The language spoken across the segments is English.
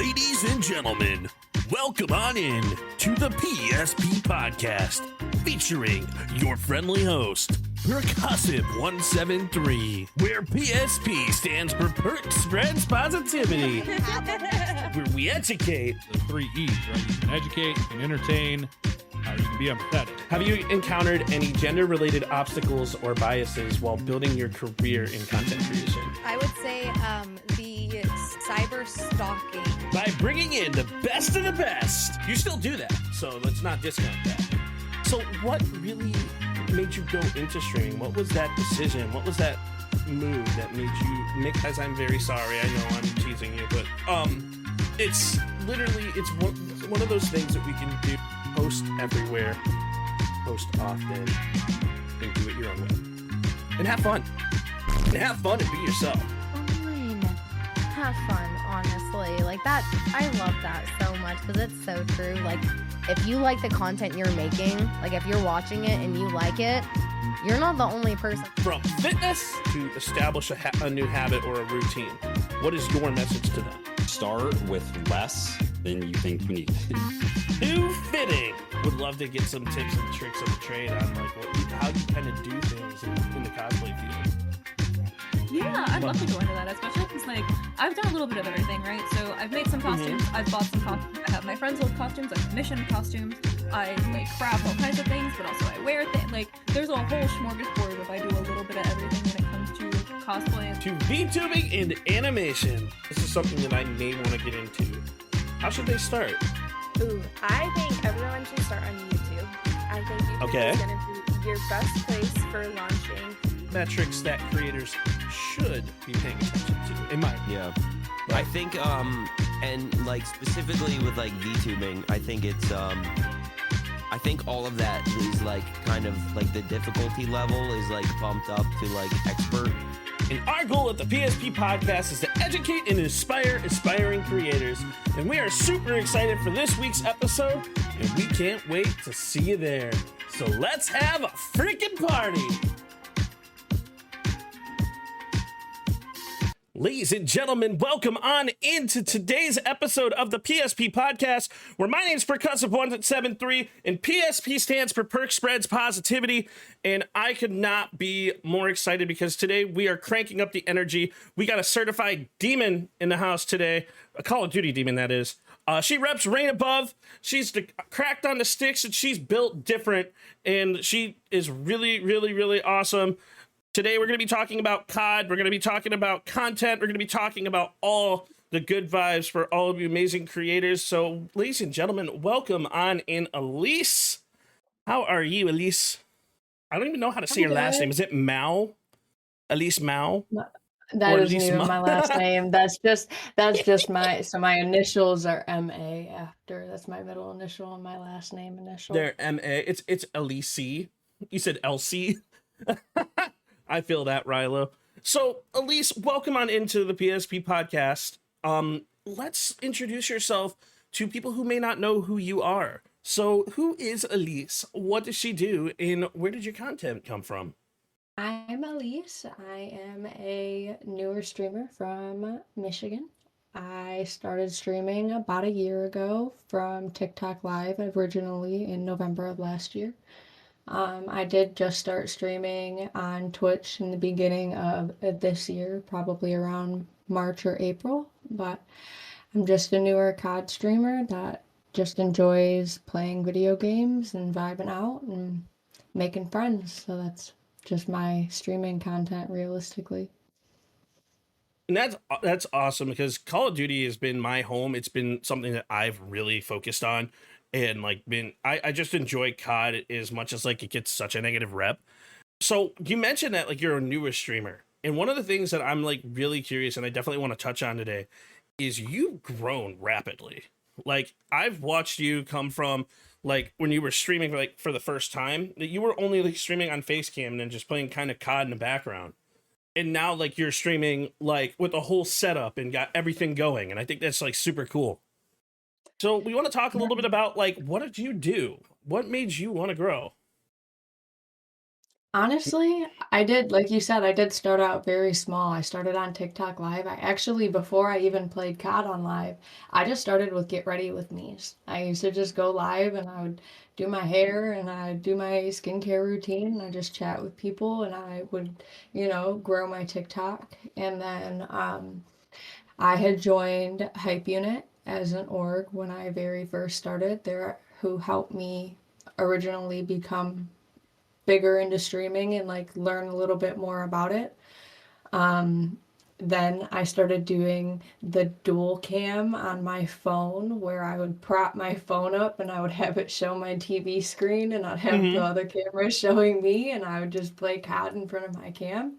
Ladies and gentlemen, welcome on in to the PSP Podcast, featuring your friendly host, Perc 173, where PSP stands for Perc Spreads Positivity, where we educate. The 3 E's, right? You can educate, you can entertain, you can be empathetic. Have you encountered any gender-related obstacles or biases while building your career in content creation? I would say the cyber stalking. By bringing in the best of the best. You still do that, so let's not discount that. So what really made you go into streaming? What was that decision? What was that move that made you, Nick, as I'm very sorry, I know I'm teasing you, but it's literally, it's one of those things that we can do. Post everywhere, post often, and do it your own way. And have fun. And have fun and be yourself. Fine. Have fun, honestly. Like that, I love that so much because it's so true. Like, if you like the content you're making, like if you're watching it and you like it, you're not the only person. From fitness to establish a new habit or a routine, what is your message to them? Start with less than you think you need. Too fitting. Would love to get some tips and tricks of the trade on like how you kind of do things in the cosplay field. Yeah, I'd love to go into that, especially because like I've done a little bit of everything, right? So I've made some costumes, I've bought some costumes, I have my friends' old costumes, I've commissioned costumes, I like craft all kinds of things, but also I wear things. Like there's a whole smorgasbord if I do a little bit of everything when it comes to cosplay. To VTubing and animation. This is something that I may want to get into. How should they start? Ooh, I think everyone should start on YouTube. I think YouTube is going to be your best place for launching metrics that creators should be paying attention to. In my yeah, I think and like specifically with like VTubing, I think it's I think all of that is like kind of like the difficulty level is like bumped up to like expert. And our goal at the PSP Podcast is to educate and inspire aspiring creators. And we are super excited for this week's episode, and we can't wait to see you there. So let's have a freaking party! Ladies and gentlemen, welcome on into today's episode of the PSP Podcast, where my name's Perc 173, and PSP stands for Perc Spreads Positivity, and I could not be more excited because today we are cranking up the energy. We got a certified demon in the house today, a Call of Duty demon, that is. She reps Reign Above. She's cracked on the sticks, and she's built different, and she is really, really, really awesome. Today, we're going to be talking about COD. We're going to be talking about content. We're going to be talking about all the good vibes for all of you amazing creators. So, ladies and gentlemen, welcome on in, Elise. How are you, Elise? I don't even know how to say your last name. Is it Mao? Elise Mao? That isn't even my last name. That's just my initials are MA after. That's my middle initial and my last name initial. They're MA. It's Elise. You said LC. I feel that, Rilo. So, Elise, welcome on into the PSP Podcast. Let's introduce yourself to people who may not know who you are. So, who is Elise? What does she do? And where did your content come from? I'm Elise. I am a newer streamer from Michigan. I started streaming about a year ago from TikTok Live originally in November of last year. I did just start streaming on Twitch in the beginning of this year, probably around March or April, but I'm just a newer COD streamer that just enjoys playing video games and vibing out and making friends. So that's just my streaming content realistically. And that's awesome because Call of Duty has been my home. It's been something that I've really focused on. And like I just enjoy COD as much as like it gets such a negative rep. So you mentioned that like you're a newer streamer. And one of the things that I'm like really curious and I definitely want to touch on today is you've grown rapidly. Like I've watched you come from like when you were streaming like for the first time, that you were only like streaming on Facecam and then just playing kind of COD in the background. And now like you're streaming like with a whole setup and got everything going. And I think that's like super cool. So we want to talk a little bit about like, what did you do? What made you want to grow? Honestly, I did, like you said, I did start out very small. I started on TikTok Live. I actually, before I even played COD on Live, I just started with Get Ready With Me's. I used to just go live and I would do my hair and I'd do my skincare routine and I just chat with people and I would, grow my TikTok. And then I had joined Hype Unit as an org when I very first started there, who helped me originally become bigger into streaming and like learn a little bit more about it. Um, then I started doing the dual cam on my phone where I would prop my phone up and I would have it show my TV screen and I'd have the Mm-hmm. other camera showing me and I would just play COD in front of my cam.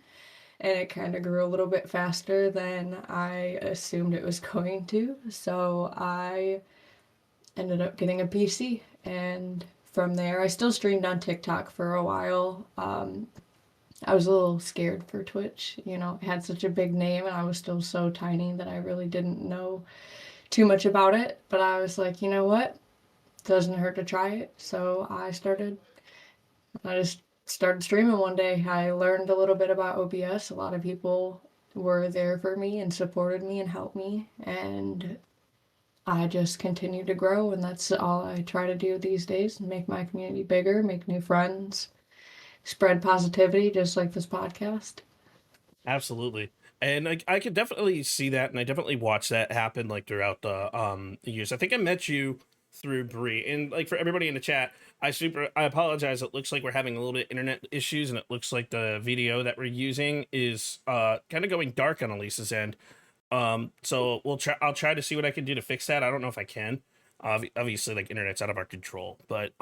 And it kind of grew a little bit faster than I assumed it was going to. So I ended up getting a PC, and from there, I still streamed on TikTok for a while. I was a little scared for Twitch. It had such a big name, and I was still so tiny that I really didn't know too much about it. But I was like, you know what? Doesn't hurt to try it. So I just started streaming one day. I learned a little bit about OBS. A lot of people were there for me and supported me and helped me, and I just continue to grow, and that's all I try to do these days, make my community bigger, make new friends, spread positivity, just like this podcast. Absolutely. And I could definitely see that, and I definitely watched that happen like throughout the years. I think I met you through Bree, and like for everybody in the chat, I apologize. It looks like we're having a little bit of internet issues, and it looks like the video that we're using is kind of going dark on Elisa's end. So I'll try to see what I can do to fix that. I don't know if I can. Obviously, like internet's out of our control, but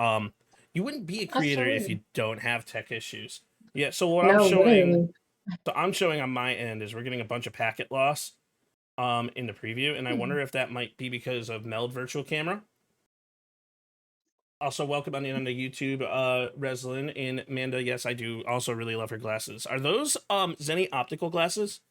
you wouldn't be a creator if Absolutely. you don't have tech issues. Yeah. So what I'm No, showing. literally. So I'm showing on my end is we're getting a bunch of packet loss in the preview, and I Hmm. wonder if that might be because of Meld Virtual Camera. Also, welcome on in on the YouTube, Reslin and Amanda. Yes, I do also really love her glasses. Are those Zenny optical glasses?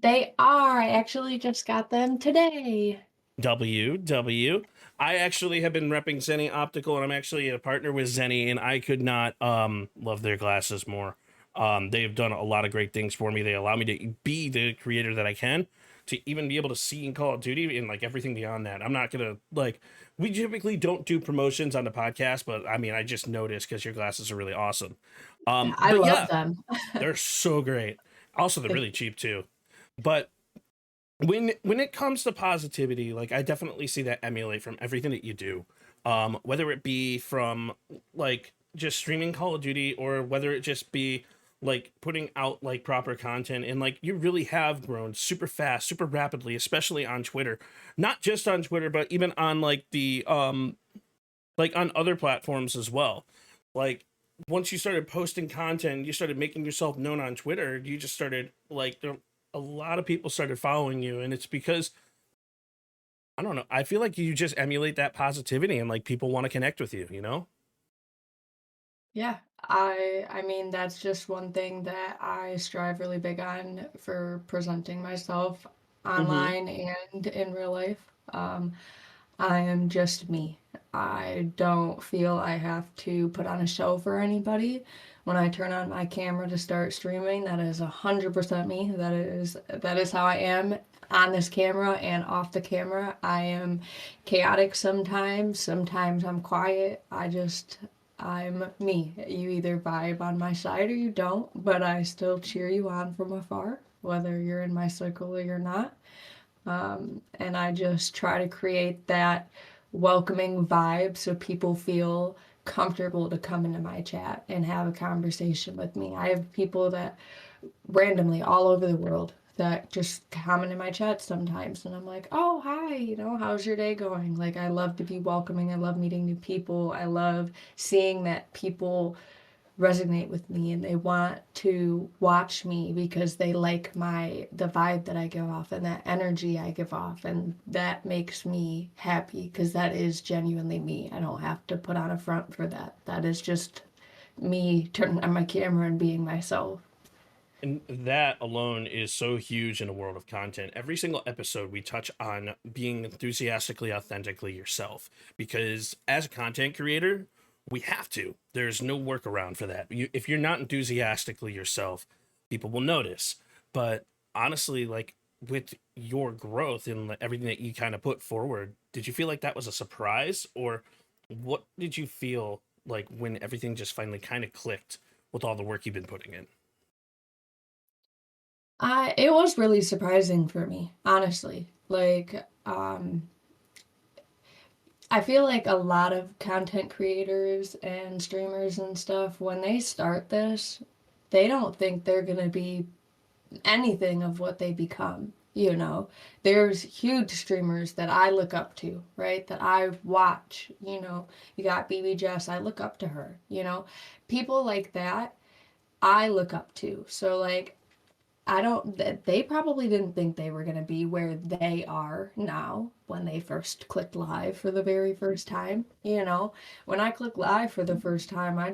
They are. I actually just got them today. W. I actually have been repping Zenny Optical, and I'm actually a partner with Zenny, and I could not love their glasses more. They have done a lot of great things for me. They allow me to be the creator that I can, to even be able to see in Call of Duty and like everything beyond that. I'm not gonna like. We typically don't do promotions on the podcast, but I mean, I just noticed because your glasses are really awesome. Yeah, I But love yeah, them. they're so great. Also, they're really cheap too. But when it comes to positivity, like I definitely see that emulate from everything that you do, whether it be from like just streaming Call of Duty or whether it just be like putting out like proper content, and like you really have grown super fast, super rapidly, especially on Twitter. Not just on Twitter, but even on like the like on other platforms as well. Like once you started posting content, you started making yourself known on Twitter, you just started like a lot of people started following you, and it's because I don't know, I feel like you just emulate that positivity and like people want to connect with you, you know? Yeah, I mean that's just one thing that I strive really big on for presenting myself Mm-hmm. online and in real life. I am just me. I don't feel I have to put on a show for anybody. When I turn on my camera to start streaming, that is 100% me. That is how I am on this camera and off the camera. I am chaotic sometimes. Sometimes I'm quiet. I'm me. You either vibe on my side or you don't, but I still cheer you on from afar, whether you're in my circle or you're not. And I just try to create that welcoming vibe so people feel comfortable to come into my chat and have a conversation with me. I have people that randomly all over the world that just comment in my chat sometimes, and I'm like, oh, hi, how's your day going? Like, I love to be welcoming. I love meeting new people. I love seeing that people resonate with me and they want to watch me because they like the vibe that I give off and that energy I give off, and that makes me happy because that is genuinely me. I don't have to put on a front for that. That is just me turning on my camera and being myself. And that alone is so huge in a world of content. Every single episode we touch on being enthusiastically authentically yourself, because as a content creator, we have to. There's no workaround for that. If you're not enthusiastically yourself, people will notice. But honestly, like with your growth and everything that you kind of put forward, did you feel like that was a surprise, or what did you feel like when everything just finally kind of clicked with all the work you've been putting in? It was really surprising for me, honestly. I feel like a lot of content creators and streamers and stuff, when they start this, they don't think they're gonna be anything of what they become. There's huge streamers that I look up to, right? That I watch. You got BB Jess, I look up to her. People like that I look up to. So like I don't, they probably didn't think they were going to be where they are now when they first clicked live for the very first time. When I clicked live for the first time, I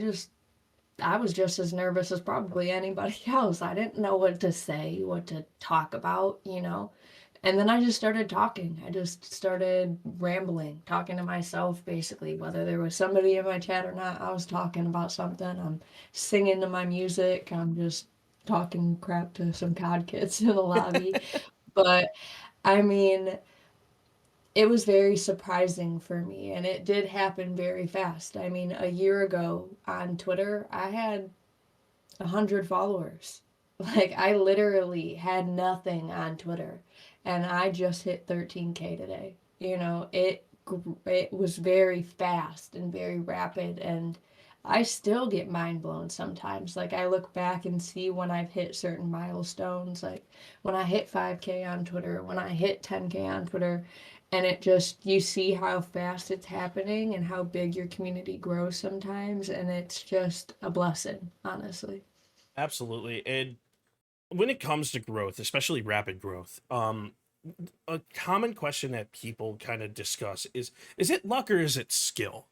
was just as nervous as probably anybody else. I didn't know what to say, what to talk about. And then I just started talking. I just started rambling, talking to myself basically, whether there was somebody in my chat or not. I was talking about something. I'm singing to my music. I'm just talking crap to some COD kids in the lobby. But I mean, it was very surprising for me, and it did happen very fast. I mean, a year ago on Twitter, I had 100 followers. Like, I literally had nothing on Twitter, and I just hit 13K today. It was very fast and very rapid, and I still get mind blown sometimes. Like, I look back and see when I've hit certain milestones, like when I hit 5K on Twitter, when I hit 10K on Twitter, and you see how fast it's happening and how big your community grows sometimes, and it's just a blessing, honestly. Absolutely. And when it comes to growth, especially rapid growth, a common question that people kind of discuss is it luck or is it skill?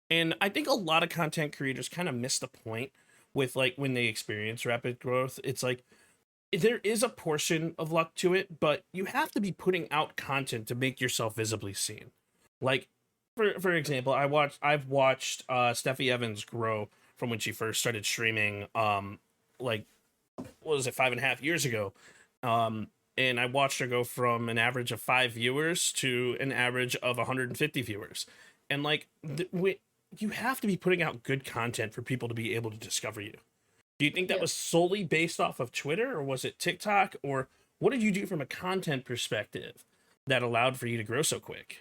And I think a lot of content creators kind of miss the point with like when they experience rapid growth. It's like there is a portion of luck to it, but you have to be putting out content to make yourself visibly seen. Like for example, I've watched Steffi Evans grow from when she first started streaming like what was it, 5.5 years ago. And I watched her go from an average of 5 viewers to an average of 150 viewers. And like you have to be putting out good content for people to be able to discover you. Do you think that Yeah. was solely based off of Twitter, or was it TikTok, or what did you do from a content perspective that allowed for you to grow so quick?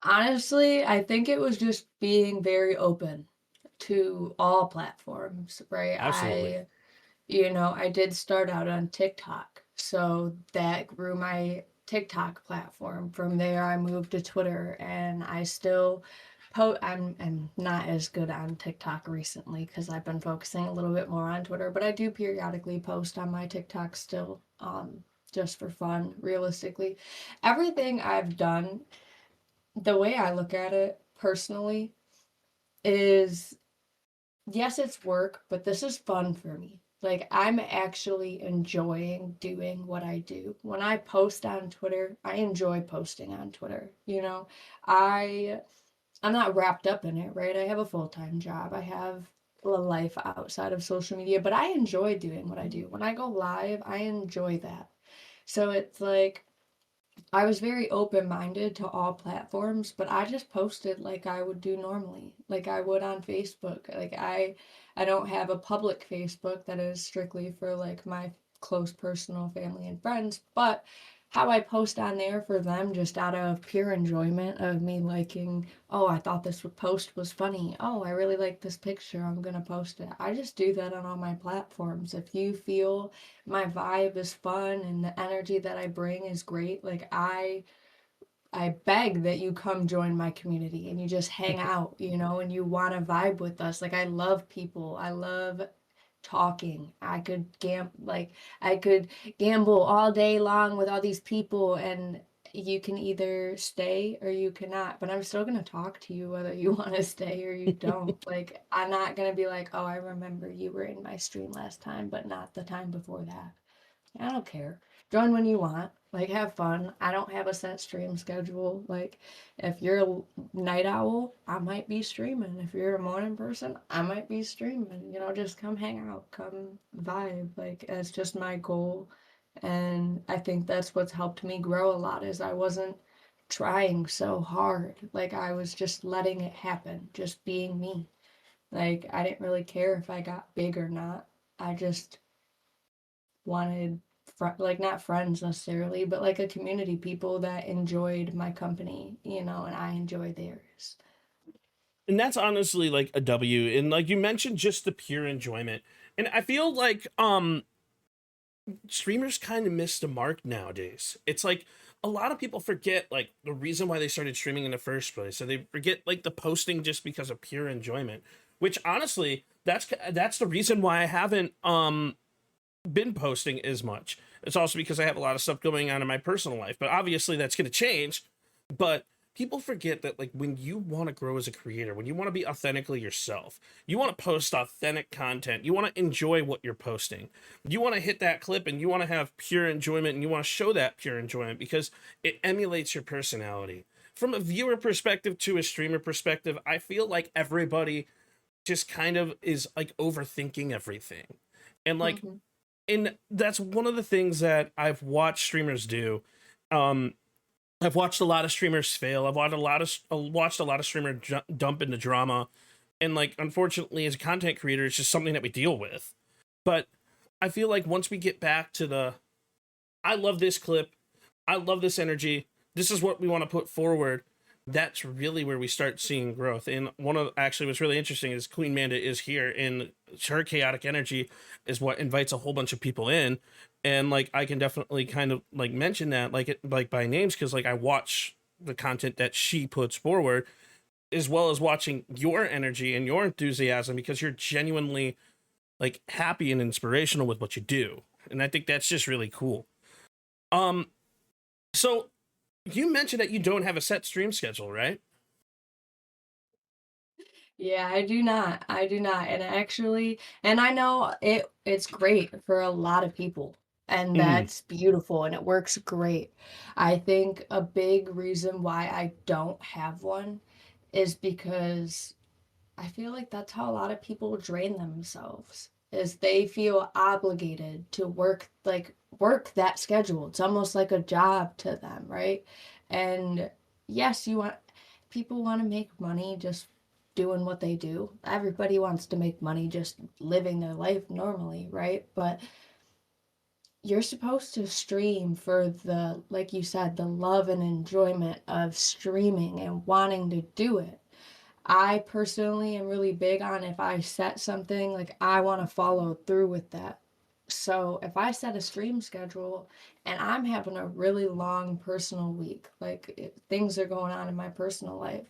Honestly, I think it was just being very open to all platforms, right? Absolutely. I did start out on TikTok, so that grew my TikTok platform. From there, I moved to Twitter, and I still I'm not as good on TikTok recently because I've been focusing a little bit more on Twitter, but I do periodically post on my TikTok still, just for fun, realistically. Everything I've done, the way I look at it personally, is yes, it's work, but this is fun for me. Like, I'm actually enjoying doing what I do. When I post on Twitter, I enjoy posting on Twitter. I I'm not wrapped up in it, right? I have a full-time job. I have a life outside of social media, but I enjoy doing what I do. When I go live, I enjoy that. So it's like I was very open-minded to all platforms, but I just posted like I would do normally, like I would on Facebook. Like I don't have a public Facebook that is strictly for like my close personal family and friends, but how I post on there for them just out of pure enjoyment of me liking, oh, I thought this post was funny. Oh, I really like this picture. I'm gonna post it. I just do that on all my platforms. If you feel my vibe is fun and the energy that I bring is great, like I beg that you come join my community and you just hang out, and you want to vibe with us. Like I love people. I love talking. I could gamble all day long with all these people, and you can either stay or you cannot, but I'm still going to talk to you whether you want to stay or you don't. Like I'm not going to be like, "Oh, I remember you were in my stream last time, but not the time before that." I don't care. Join when you want. Like, have fun. I don't have a set stream schedule. Like, if you're a night owl, I might be streaming. If you're a morning person, I might be streaming. You know, just come hang out, come vibe. Like, it's just my goal. And I think that's what's helped me grow a lot is I wasn't trying so hard. Like, I was just letting it happen, just being me. Like, I didn't really care if I got big or not. I just wanted like not friends necessarily, but like a community, people that enjoyed my company, you know, and I enjoy theirs. And that's honestly like a W. And like you mentioned, just the pure enjoyment. And I feel like streamers kind of miss the mark nowadays. It's like a lot of people forget like the reason why they started streaming in the first place. So they forget like the posting just because of pure enjoyment. Which honestly, that's the reason why I haven't been posting as much. It's also because I have a lot of stuff going on in my personal life, but obviously that's going to change. But people forget that like when you want to grow as a creator, when you want to be authentically yourself, you want to post authentic content, you want to enjoy what you're posting, you want to hit that clip and you want to have pure enjoyment and you want to show that pure enjoyment because it emulates your personality. From a viewer perspective to a streamer perspective, I feel like everybody just kind of is like overthinking everything. And like Mhm. and that's one of the things that I've watched streamers do. I've watched a lot of streamers fail. I've watched a lot of streamers dump into drama, and like unfortunately, as a content creator, it's just something that we deal with. But I feel like once we get back to I love this clip, I love this energy. This is what we want to put forward. That's really where we start seeing growth. And one of actually what's really interesting is Queen Manda is here, and her chaotic energy is what invites a whole bunch of people in. And like I can definitely kind of like mention that like by names because like I watch the content that she puts forward as well as watching your energy and your enthusiasm because you're genuinely like happy and inspirational with what you do. And I think that's just really cool. So you mentioned that you don't have a set stream schedule, right? Yeah, I do not. I do not. And actually, and I know it's great for a lot of people. And Mm-hmm. that's beautiful and it works great. I think a big reason why I don't have one is because I feel like that's how a lot of people drain themselves is they feel obligated to work that schedule. It's almost like a job to them, right? And yes, people want to make money just doing what they do. Everybody wants to make money just living their life normally, right? But you're supposed to stream for the, like you said, the love and enjoyment of streaming and wanting to do it. I personally am really big on if I set something, like I want to follow through with that. So if I set a stream schedule and I'm having a really long personal week, like things are going on in my personal life,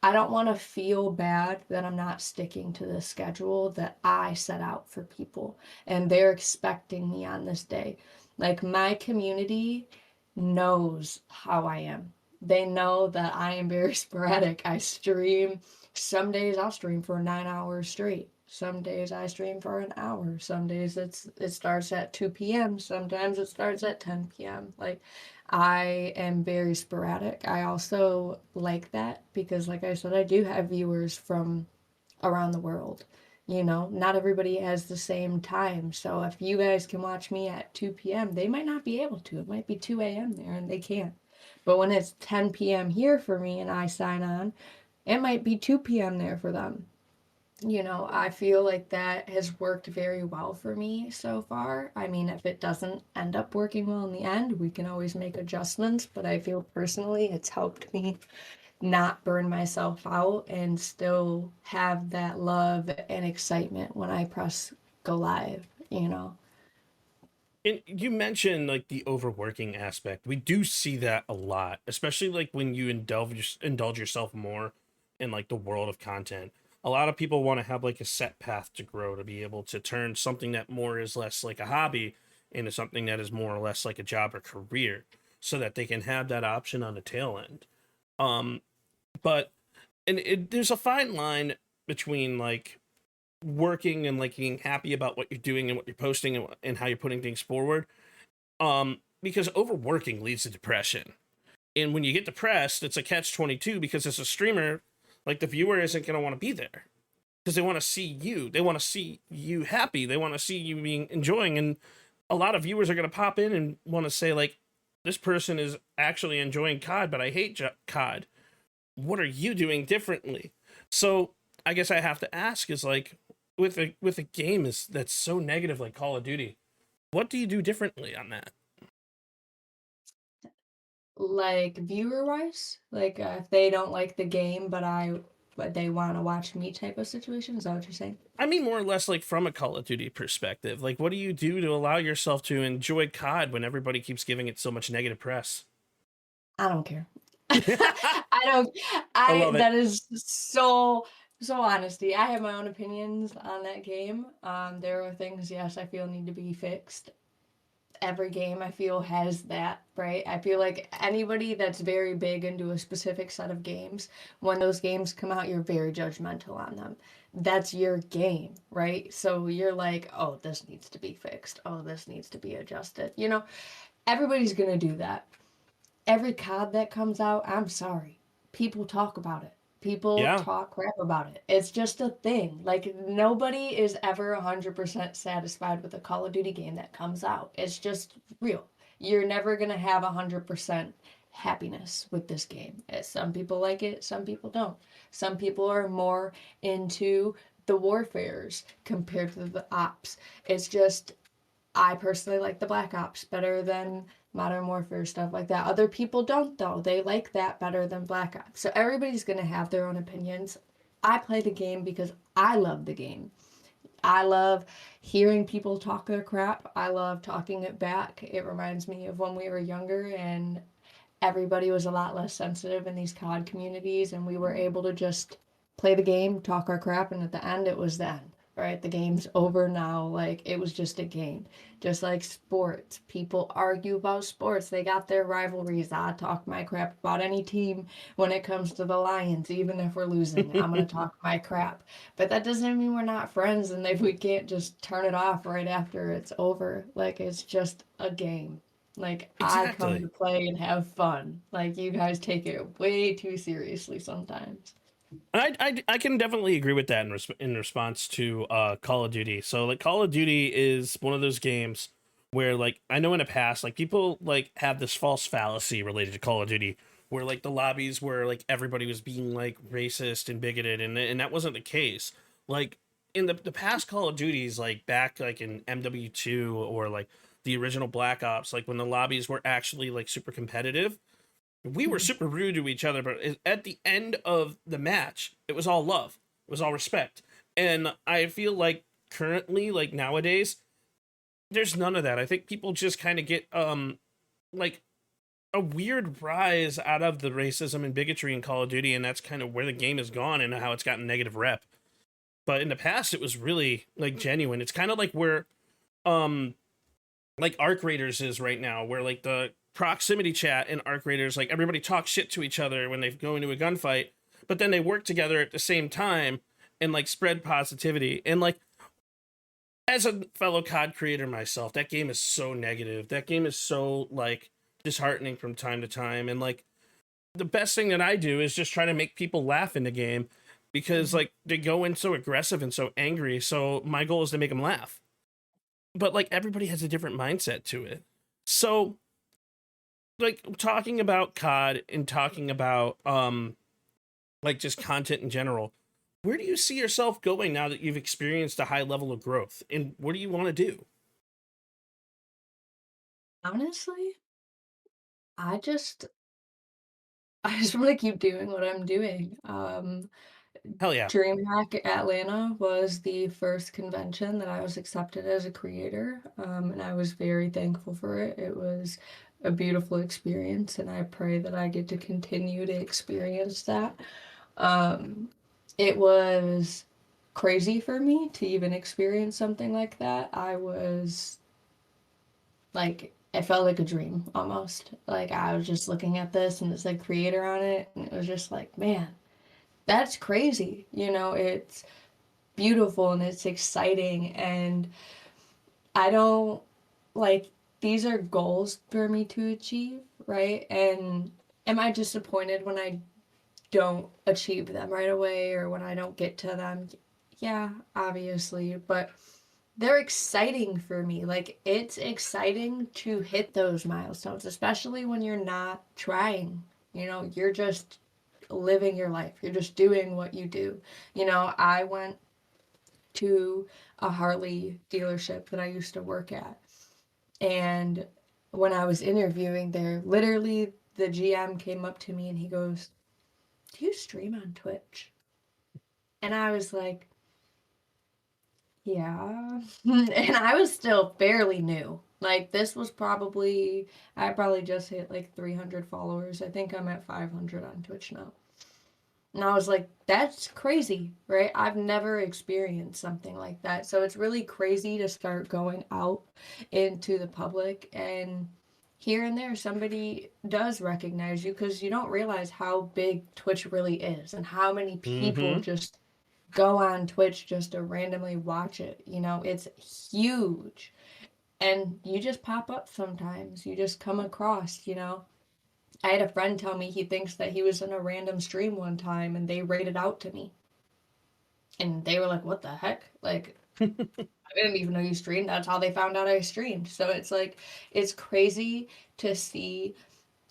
I don't want to feel bad that I'm not sticking to the schedule that I set out for people and they're expecting me on this day. Like my community knows how I am. They know that I am very sporadic. I stream. Some days I'll stream for 9 hours straight. Some days I stream for an hour. Some days it starts at 2 p.m. Sometimes it starts at 10 p.m. Like I am very sporadic. I also like that because like I said, I do have viewers from around the world. You know, not everybody has the same time. So if you guys can watch me at 2 p.m., they might not be able to. It might be 2 a.m. there and they can't. But when it's 10 p.m. here for me and I sign on, it might be 2 p.m. there for them. You know, I feel like that has worked very well for me so far. I mean, if it doesn't end up working well in the end, we can always make adjustments, but I feel personally it's helped me not burn myself out and still have that love and excitement when I press go live, you know. And you mentioned like the overworking aspect. We do see that a lot, especially like when you indulge yourself more in like the world of content. A lot of people want to have like a set path to grow to be able to turn something that more is less like a hobby into something that is more or less like a job or career so that they can have that option on the tail end. Um, but there's a fine line between like working and like being happy about what you're doing and what you're posting and how you're putting things forward. because overworking leads to depression. And when you get depressed, it's a catch-22 because as a streamer, like the viewer isn't going to want to be there because they want to see you. They want to see you happy. They want to see you being enjoying. And a lot of viewers are going to pop in and want to say like, this person is actually enjoying COD, but I hate COD. What are you doing differently? So I guess I have to ask is like, with a game that's so negative like Call of Duty, what do you do differently on that? Like viewer wise, like if they don't like the game, but they want to watch me type of situation. Is that what you're saying? I mean, more or less like from a Call of Duty perspective. Like, what do you do to allow yourself to enjoy COD when everybody keeps giving it so much negative press? I don't care. I don't. I love it. That is so honesty. I have my own opinions on that game. There are things, yes, I feel need to be fixed. Every game I feel has that, right? I feel like anybody that's very big into a specific set of games, when those games come out, you're very judgmental on them. That's your game, right? So you're like, oh, this needs to be fixed. Oh, this needs to be adjusted. You know, everybody's gonna do that. Every COD that comes out, I'm sorry, people talk about it. People talk crap about it. It's just a thing. Like, nobody is ever 100% satisfied with a Call of Duty game that comes out. It's just real. You're never going to have 100% happiness with this game. Some people like it, some people don't. Some people are more into the warfares compared to the ops. It's just, I personally like the Black Ops better than Modern Warfare, stuff like that. Other people don't, though. They like that better than Black Ops. So everybody's going to have their own opinions. I play the game because I love the game. I love hearing people talk their crap. I love talking it back. It reminds me of when we were younger and everybody was a lot less sensitive in these COD communities, and we were able to just play the game, talk our crap, and at the end, it was the end. Right, the game's over now. Like, it was just a game. Just like sports, people argue about sports. They got their rivalries. I talk my crap about any team when it comes to the Lions, even if we're losing. I'm gonna talk my crap, but that doesn't mean we're not friends. And if we can't just turn it off right after it's over, like, it's just a game. Like, I come to play and have fun. Like, you guys take it way too seriously sometimes. I can definitely agree with that in response to Call of Duty. So like Call of Duty is one of those games where like I know in the past like people like have this false fallacy related to Call of Duty where like the lobbies where like everybody was being like racist and bigoted and that wasn't the case. Like in the past Call of Duties like back like in MW2 or like the original Black Ops, like when the lobbies were actually like super competitive, we were super rude to each other, but at the end of the match, it was all love. It was all respect. And I feel like currently, like nowadays, there's none of that. I think people just kind of get like a weird rise out of the racism and bigotry in Call of Duty, and that's kind of where the game has gone and how it's gotten negative rep. But in the past, it was really like genuine. It's kind of like where like Arc Raiders is right now, where like the proximity chat in Arc Raiders, like everybody talks shit to each other when they go into a gunfight, but then they work together at the same time and like spread positivity. And like as a fellow COD creator myself, that game is so negative. That game is so like disheartening from time to time. And like the best thing that I do is just try to make people laugh in the game because like they go in so aggressive and so angry. So my goal is to make them laugh. But like everybody has a different mindset to it. So like talking about COD and talking about like just content in general, where do you see yourself going now that you've experienced a high level of growth, and what do you want to do? Honestly, I just want to keep doing what I'm doing. Hell yeah. DreamHack Atlanta was the first convention that I was accepted as a creator, and I was very thankful for it. It was a beautiful experience, and I pray that I get to continue to experience that. It was crazy for me to even experience something like that. I was like, it felt like a dream almost. Like I was just looking at this and it's like creator on it, and it was just like, man, that's crazy. You know, it's beautiful and it's exciting, and I don't like these are goals for me to achieve, right? And am I disappointed when I don't achieve them right away or when I don't get to them? Yeah, obviously, but they're exciting for me. Like, it's exciting to hit those milestones, especially when you're not trying. You know, you're just living your life. You're just doing what you do. You know, I went to a Harley dealership that I used to work at. And when I was interviewing there, literally the GM came up to me and he goes, "Do you stream on Twitch?" And I was like, "Yeah." And I was still fairly new. Like, this was probably, I probably just hit like 300 followers. I think I'm at 500 on Twitch now. And I was like, that's crazy, right? I've never experienced something like that. So it's really crazy to start going out into the public, and here and there somebody does recognize you, because you don't realize how big Twitch really is and how many people just go on Twitch just to randomly watch it. You know, it's huge. And you just pop up sometimes. You just come across, you know. I had a friend tell me he thinks that he was in a random stream one time and they rated out to me. And they were like, "What the heck?" Like, I didn't even know you streamed. That's how they found out I streamed. So it's like, it's crazy to see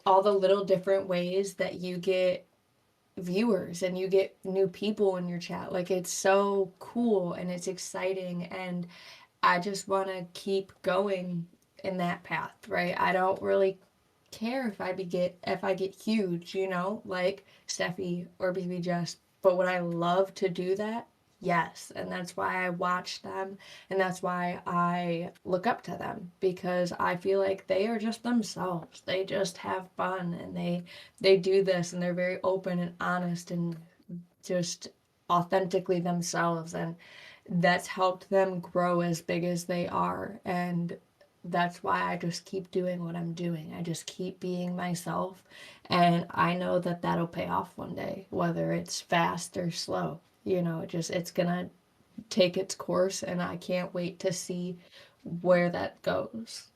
all the little different ways that you get viewers and you get new people in your chat. Like, it's so cool and it's exciting, and I just want to keep going in that path, right? I don't really care if I get huge, you know, like Steffi or BB Jess, but would I love to do that? Yes. And that's why I watch them, and that's why I look up to them, because I feel like they are just themselves. They just have fun, and they do this, and they're very open and honest and just authentically themselves, and that's helped them grow as big as they are. And that's why I just keep doing what I'm doing. I just keep being myself, and I know that that'll pay off one day, whether it's fast or slow. You know, it's gonna take its course, and I can't wait to see where that goes.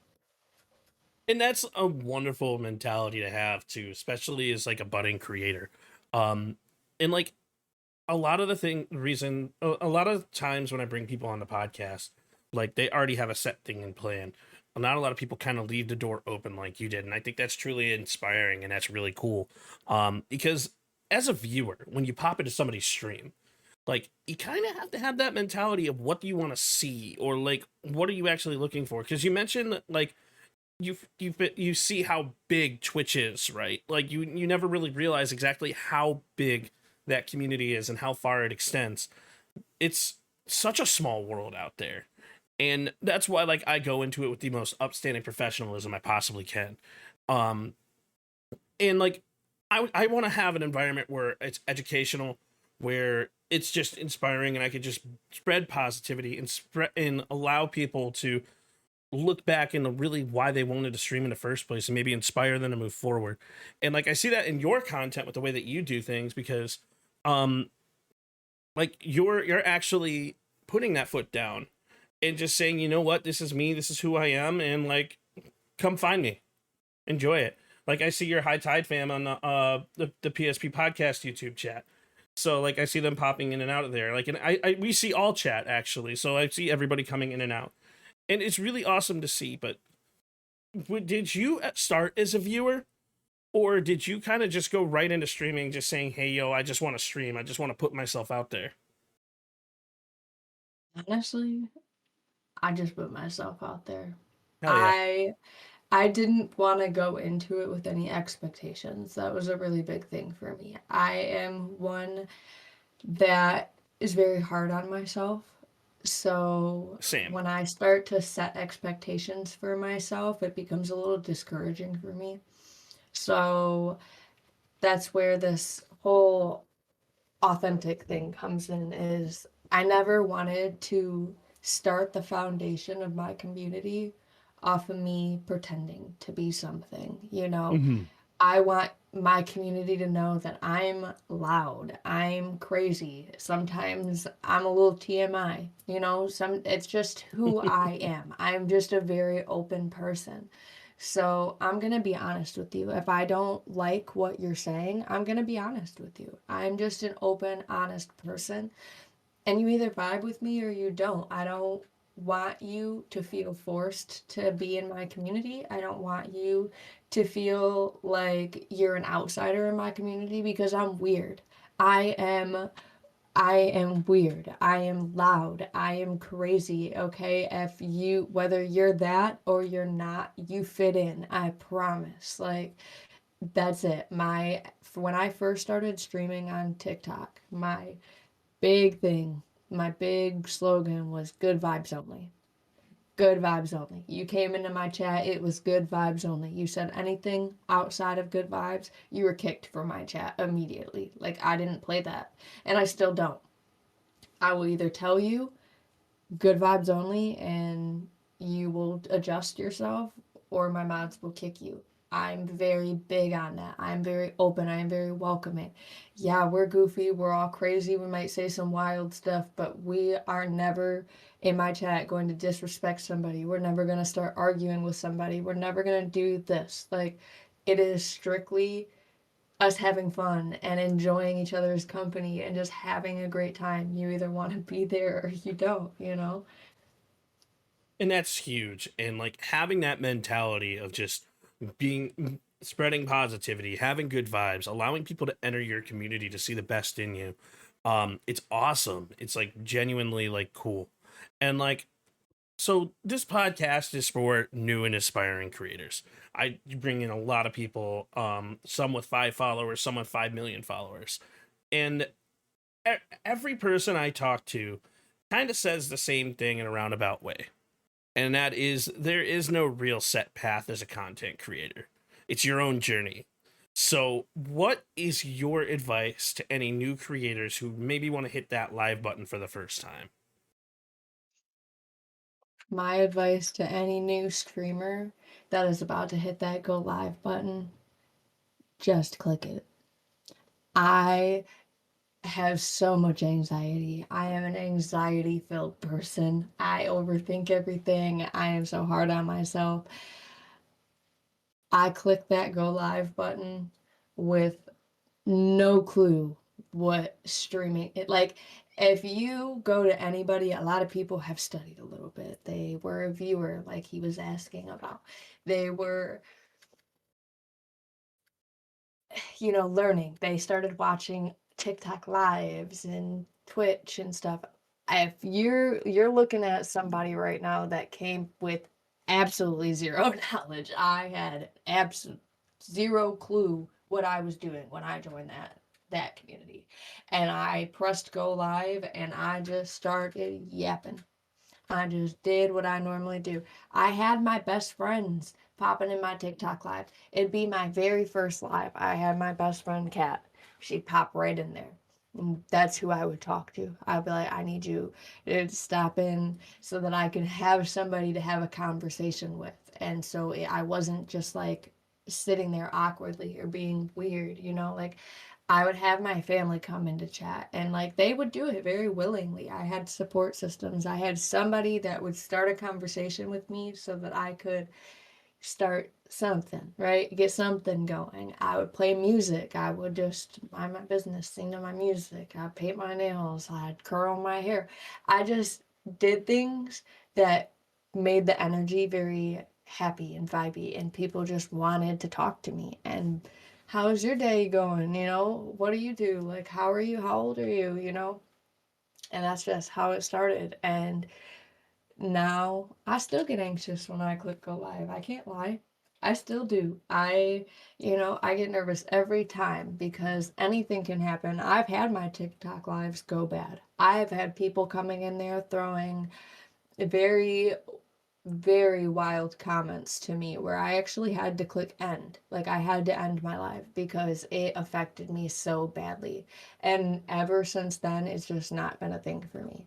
And that's a wonderful mentality to have too, especially as like a budding creator. And like a lot of a lot of times when I bring people on the podcast, like they already have a set thing in plan. Not a lot of people kind of leave the door open like you did, and I think that's truly inspiring, and that's really cool. Because as a viewer, when you pop into somebody's stream, like you kind of have to have that mentality of what do you want to see, or like what are you actually looking for? Because you mentioned like you see how big Twitch is, right? Like you never really realize exactly how big that community is and how far it extends. It's such a small world out there. And that's why, like, I go into it with the most upstanding professionalism I possibly can. And like, I want to have an environment where it's educational, where it's just inspiring, and I could just spread positivity and allow people to look back into really why they wanted to stream in the first place, and maybe inspire them to move forward. And like, I see that in your content with the way that you do things, because, like you're actually putting that foot down and just saying, you know what, this is me, this is who I am, and like, come find me, enjoy it. Like, I see your High Tide fam on the PSP Podcast YouTube chat, so like I see them popping in and out of there. Like, and we see all chat actually, so I see everybody coming in and out, and it's really awesome to see. But did you start as a viewer, or did you kind of just go right into streaming, just saying, "Hey, yo, I just want to stream, I just want to put myself out there"? Honestly, I just put myself out there. Hell yeah. I didn't want to go into it with any expectations. That was a really big thing for me. I am one that is very hard on myself. So Same. when I start to set expectations for myself, it becomes a little discouraging for me. So that's where this whole authentic thing comes in, is I never wanted to start the foundation of my community off of me pretending to be something, you know. I want my community to know that I'm loud, I'm crazy. Sometimes I'm a little TMI, it's just who I am. I'm just a very open person. So I'm going to be honest with you. If I don't like what you're saying, I'm going to be honest with you. I'm just an open, honest person. And you either vibe with me or you don't. I don't want you to feel forced to be in my community. I don't want you to feel like you're an outsider in my community because I'm weird. I am I am weird. I am loud. I am crazy, okay? Whether you're that or you're not, you fit in. I promise. Like, that's it. When I first started streaming on TikTok, big thing, my big slogan was good vibes only. Good vibes only. You came into my chat, it was good vibes only. You said anything outside of good vibes, you were kicked from my chat immediately. Like, I didn't play that. And I still don't. I will either tell you good vibes only and you will adjust yourself, or my mods will kick you. I'm very big on that. I'm very open. I am very welcoming. Yeah, we're goofy. We're all crazy. We might say some wild stuff, but we are never in my chat going to disrespect somebody. We're never going to start arguing with somebody. We're never going to do this. Like, it is strictly us having fun and enjoying each other's company and just having a great time. You either want to be there or you don't. And that's huge. And like having that mentality of just spreading positivity, having good vibes, allowing people to enter your community to see the best in you. It's awesome. It's like genuinely like cool. And like, so this podcast is for new and aspiring creators. I bring in a lot of people, some with 5 followers, some with 5 million followers. And every person I talk to kind of says the same thing in a roundabout way. And that is, there is no real set path as a content creator. It's your own journey. So what is your advice to any new creators who maybe want to hit that live button for the first time? My advice to any new streamer that is about to hit that go live button, just click it. I have so much anxiety. I am an anxiety filled person. I overthink everything. I am so hard on myself. I click that go live button with no clue what streaming it like. If you go to anybody, a lot of people have studied a little bit. They were a viewer, like he was asking about. They were, learning. They started watching TikTok lives and Twitch and stuff. If you're looking at somebody right now that came with absolutely zero knowledge. I had absolute zero clue what I was doing when I joined that community. And I pressed go live and I just started yapping. I just did what I normally do. I had my best friends popping in my TikTok live. It'd be my very first live. I had my best friend Kat. She'd pop right in there. And that's who I would talk to. I'd be like, I need you to stop in so that I could have somebody to have a conversation with. And so I wasn't just like sitting there awkwardly or being weird, like I would have my family come into chat and like they would do it very willingly. I had support systems. I had somebody that would start a conversation with me so that I could start something, right? Get something going. I would play music. I would just mind my business, sing to my music. I'd paint my nails. I'd curl my hair. I just did things that made the energy very happy and vibey, and people just wanted to talk to me. And how's your day going? What do you do? Like, how are you? How old are you? And that's just how it started. And now I still get anxious when I click go live. I can't lie. I still do. I get nervous every time because anything can happen. I've had my TikTok lives go bad. I've had people coming in there throwing very, very wild comments to me where I actually had to click end. Like, I had to end my live because it affected me so badly. And ever since then, it's just not been a thing for me.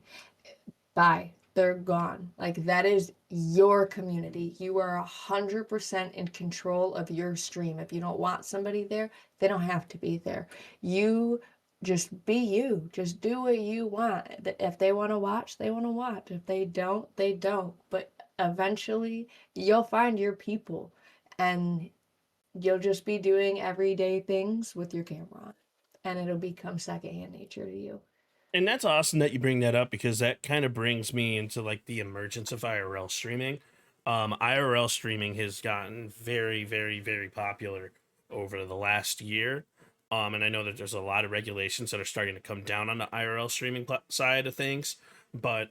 Bye. they're gone. Like, that is your community. You are 100% in control of your stream. If you don't want somebody there, they don't have to be there. You just be you. Just do what you want. If they want to watch, they want to watch. If they don't, they don't. But eventually, you'll find your people, and you'll just be doing everyday things with your camera on, and it'll become secondhand nature to you. And that's awesome that you bring that up, because that kind of brings me into like the emergence of IRL streaming. IRL streaming has gotten very, very, very popular over the last year. And I know that there's a lot of regulations that are starting to come down on the IRL streaming side of things. But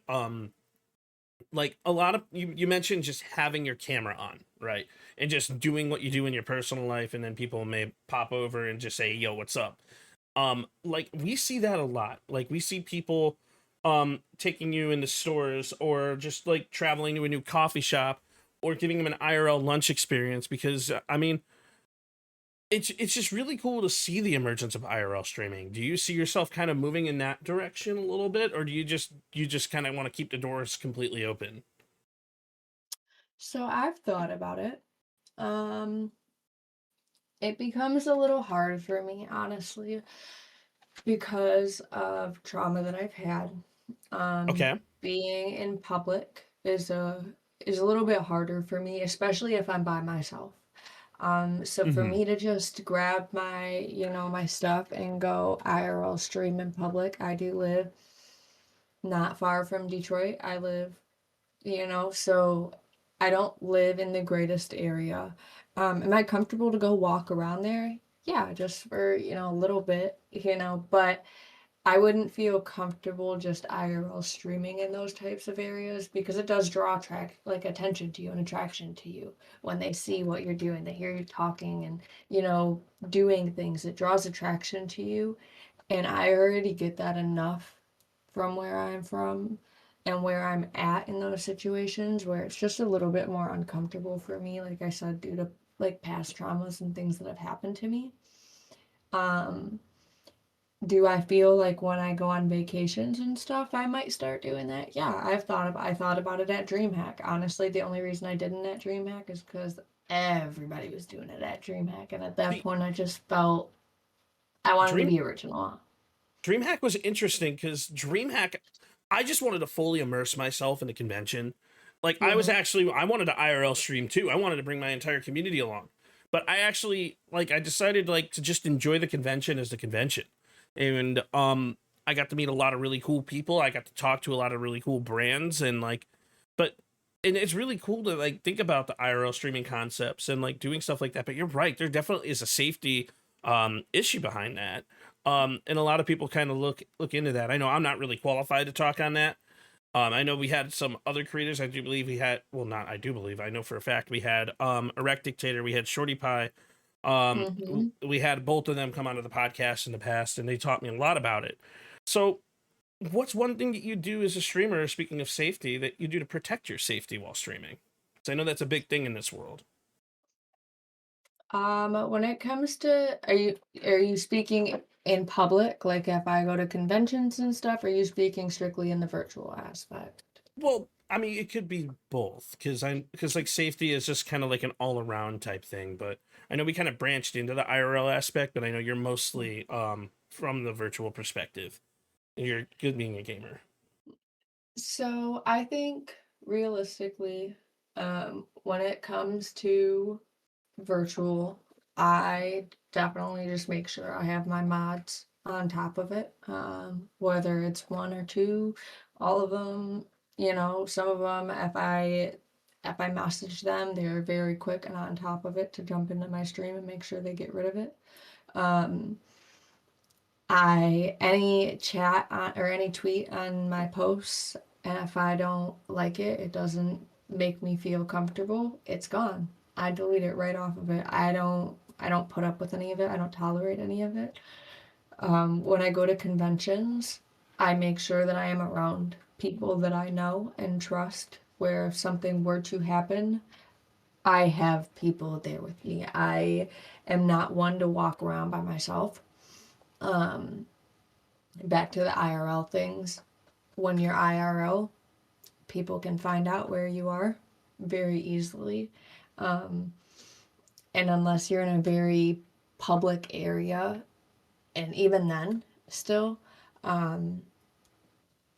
like a lot of you mentioned just having your camera on, right? And just doing what you do in your personal life, and then people may pop over and just say, "Yo, what's up?" Like we see that a lot. Like we see people taking you into stores, or just like traveling to a new coffee shop, or giving them an IRL lunch experience, because I mean, it's just really cool to see the emergence of IRL streaming. Do you see yourself kind of moving in that direction a little bit, or do you just kind of want to keep the doors completely open? So I've thought about it. It becomes a little hard for me, honestly, because of trauma that I've had. Okay. Being in public is a little bit harder for me, especially if I'm by myself. So for Hmm. me to just grab my, my stuff and go IRL stream in public, I do live not far from Detroit. I live, so I don't live in the greatest area. Am I comfortable to go walk around there? Yeah, just for, a little bit, but I wouldn't feel comfortable just IRL streaming in those types of areas, because it does draw like attention to you and attraction to you when they see what you're doing. They hear you talking and, doing things. It draws attraction to you. And I already get that enough from where I'm from and where I'm at in those situations, where it's just a little bit more uncomfortable for me, like I said, due to like past traumas and things that have happened to me. Um, do I feel like when I go on vacations and stuff, I might start doing that? Yeah, I thought about it at DreamHack. Honestly, the only reason I didn't at DreamHack is because everybody was doing it at DreamHack, and at that See, point, I just felt I wanted to Dream be original. DreamHack was interesting, because DreamHack, I just wanted to fully immerse myself in the convention. Like Hmm. I wanted to IRL stream too. I wanted to bring my entire community along. But I actually I decided like to just enjoy the convention as the convention. And I got to meet a lot of really cool people. I got to talk to a lot of really cool brands, and but and it's really cool to like think about the IRL streaming concepts and like doing stuff like that. But you're right, there definitely is a safety issue behind that. And a lot of people kind of look into that. I know I'm not really qualified to talk on that. I know we had some other creators. I do believe we had, well, not I do believe, I know for a fact we had Erect Dictator, we had Shorty Pie. Hmm. We had both of them come onto the podcast in the past, and they taught me a lot about it. So, what's one thing that you do as a streamer, speaking of safety, that you do to protect your safety while streaming? 'Cause I know that's a big thing in this world. When it comes to, are you speaking in public, like if I go to conventions and stuff, or are you speaking strictly in the virtual aspect? Well, I mean, it could be both, because like safety is just kind of like an all around type thing. But I know we kind of branched into the IRL aspect, but I know you're mostly from the virtual perspective. You're good being a gamer. So I think realistically, when it comes to virtual, I definitely just make sure I have my mods on top of it. Whether it's one or two, all of them, some of them, if I message them, they're very quick and on top of it to jump into my stream and make sure they get rid of it. Um, any chat or any tweet on my posts, and if I don't like it, it doesn't make me feel comfortable, it's gone. I delete it right off of it. I don't put up with any of it. I don't tolerate any of it. When I go to conventions, I make sure that I am around people that I know and trust, where if something were to happen, I have people there with me. I am not one to walk around by myself. Um, Back to the IRL things. When you're IRL, people can find out where you are very easily. And unless you're in a very public area, and even then, still,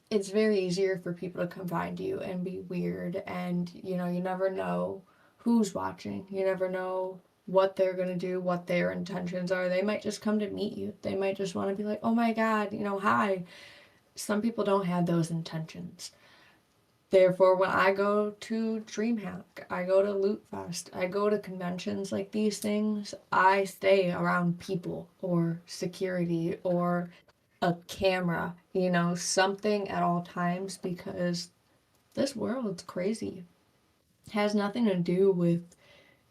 it's very easier for people to come find you and be weird. And, you know, you never know who's watching. You never know what they're going to do, what their intentions are. They might just come to meet you. They might just want to be like, oh my God, you know, hi. Some people don't have those intentions. Therefore, when I go to DreamHack, I go to Loot Fest, I go to conventions like these things, I stay around people or security or a camera, you know, something at all times, because this world's crazy. It has nothing to do with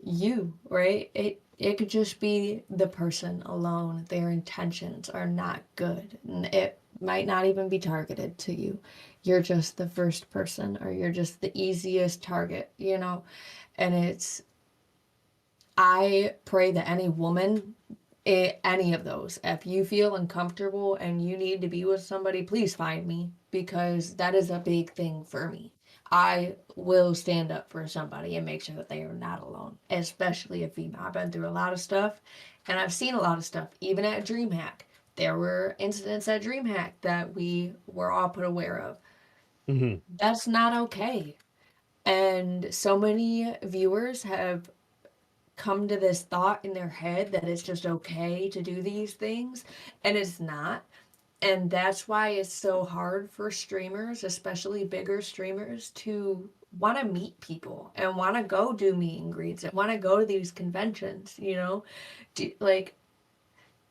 you, right? It could just be the person alone. Their intentions are not good. And it might not even be targeted to you. You're just the first person, or you're just the easiest target, you know? And I pray that any woman, any of those, if you feel uncomfortable and you need to be with somebody, please find me, because that is a big thing for me. I will stand up for somebody and make sure that they are not alone, especially a female. I've been through a lot of stuff, and I've seen a lot of stuff, even at DreamHack. There were incidents at DreamHack that we were all put aware of. Mm-hmm. That's not okay. And so many viewers have come to this thought in their head that it's just okay to do these things, and it's not. And that's why it's so hard for streamers, especially bigger streamers, to want to meet people and want to go do meet and greets and want to go to these conventions, you know? Like,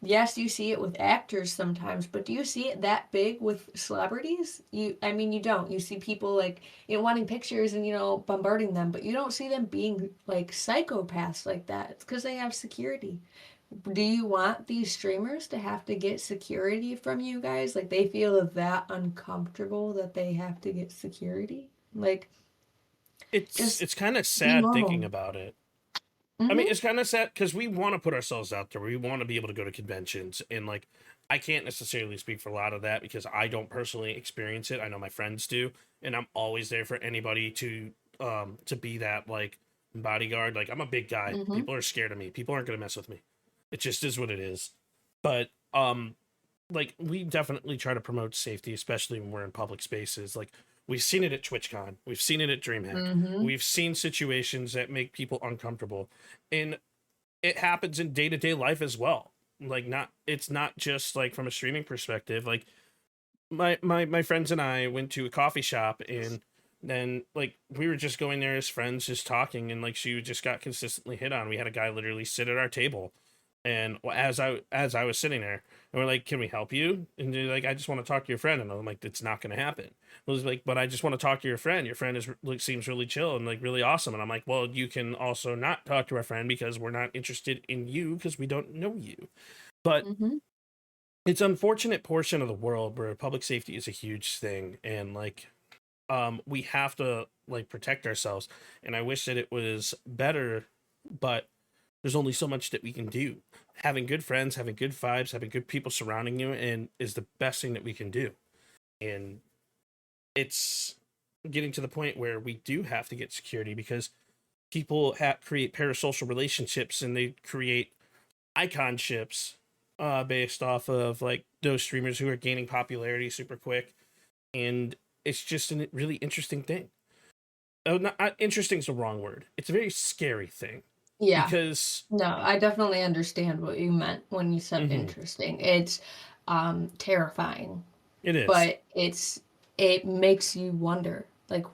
yes, you see it with actors sometimes, but do you see it that big with celebrities? I mean, you don't. You see people, like, you know, wanting pictures and, you know, bombarding them, but you don't see them being, like, psychopaths like that. It's because they have security. Do you want these streamers to have to get security from you guys? Like, they feel that uncomfortable that they have to get security? Like, It's kind of be sad thinking normal. about it. Mm-hmm. I mean, it's kind of sad because we want to put ourselves out there. We want to be able to go to conventions, and like, I can't necessarily speak for a lot of that because I don't personally experience it. I know my friends do, and I'm always there for anybody to be that like bodyguard. Like, I'm a big guy. Mm-hmm. People are scared of me. People aren't gonna mess with me. It just is what it is. But like, we definitely try to promote safety, especially when we're in public spaces. Like, we've seen it at TwitchCon, we've seen it at DreamHack, Mm-hmm. we've seen situations that make people uncomfortable, and it happens in day-to-day life as well. Like, it's not just like from a streaming perspective. Like, my friends and I went to a coffee shop, and then like we were just going there as friends, just talking, and like she just got consistently hit on. We had a guy literally sit at our table, and as I was sitting there, and we're like, "Can we help you?" And they're like, "I just want to talk to your friend." And I'm like, "It's not going to happen." It was like, "But I just want to talk to your friend. Your friend is like, seems really chill and like really awesome." And I'm like, "Well, you can also not talk to our friend because we're not interested in you because we don't know you." But Mm-hmm. it's an unfortunate portion of the world where public safety is a huge thing, and like, we have to like protect ourselves. And I wish that it was better, but there's only so much that we can do. Having good friends, having good vibes, having good people surrounding you, and is the best thing that we can do. And it's getting to the point where we do have to get security because people create parasocial relationships, and they create icon ships based off of like those streamers who are gaining popularity super quick. And it's just a really interesting thing. Oh, not interesting is the wrong word. It's a very scary thing. Yeah. Because No, I definitely understand what you meant when you said Mhm. interesting. It's terrifying, It is. but it makes you wonder, like,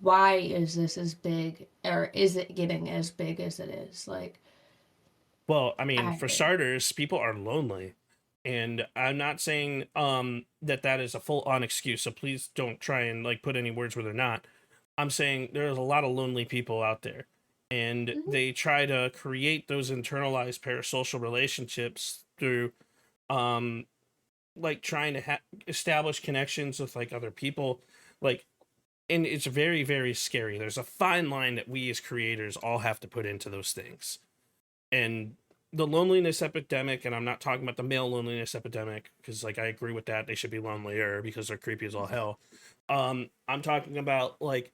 why is this as big, or is it getting as big as it is? Like, Well, I mean, for I starters, people are lonely. And I'm not saying that is a full on excuse, so please don't try and like put any words where they're not. I'm saying there's a lot of lonely people out there, and Mhm. they try to create those internalized parasocial relationships through like trying to establish connections with like other people, like, and it's very, very scary. There's a fine line that we as creators all have to put into those things. And the loneliness epidemic, and I'm not talking about the male loneliness epidemic, because like I agree with that, they should be lonelier because they're creepy as all hell. I'm talking about like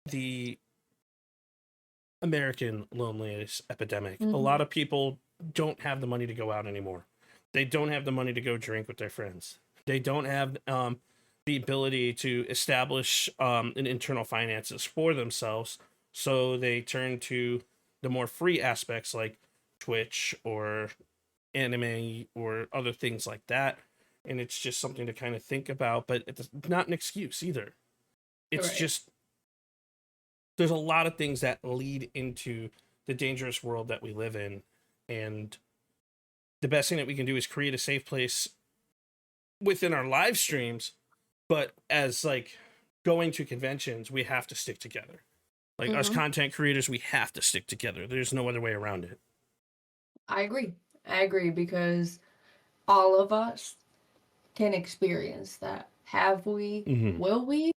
the American loneliness epidemic. A lot of people don't have the money to go out anymore. They don't have the money to go drink with their friends. They don't have the ability to establish an internal finances for themselves. So they turn to the more free aspects like Twitch or anime or other things like that. And it's just something to kind of think about, but it's not an excuse either. It's Right. just, there's a lot of things that lead into the dangerous world that we live in. And the best thing that we can do is create a safe place within our live streams. But as like going to conventions, we have to stick together. Like us content creators, we have to stick together. There's no other way around it. I agree because all of us can experience that. Have we? Will we?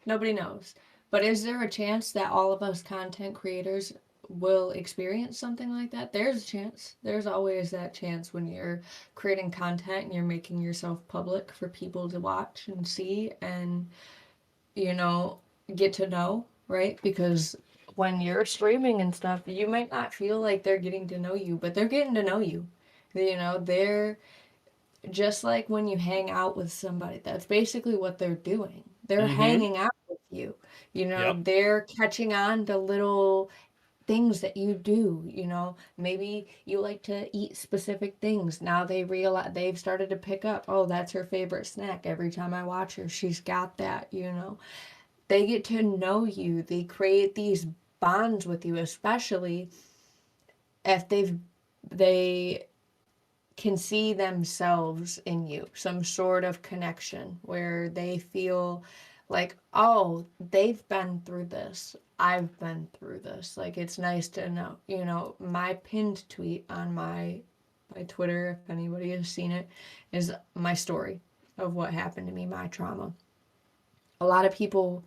Nobody knows. But is there a chance that all of us content creators will experience something like that? There's a chance. There's always that chance when you're creating content and you're making yourself public for people to watch and see and, you know, get to know, right? Because when you're streaming and stuff, you might not feel like they're getting to know you, but they're getting to know you. You know, they're just like when you hang out with somebody, that's basically what they're doing. They're hanging out with you. You know, Yep. they're catching on to little things that you do. You know, maybe you like to eat specific things. Now they realize, they've started to pick up, oh, that's her favorite snack. Every time I watch her, she's got that, you know. They get to know you. They create these bonds with you, especially if they can see themselves in you, some sort of connection where they feel like, oh, they've been through this. I've been through this. Like, it's nice to know, you know, my pinned tweet on my Twitter, if anybody has seen it, is my story of what happened to me, my trauma. A lot of people,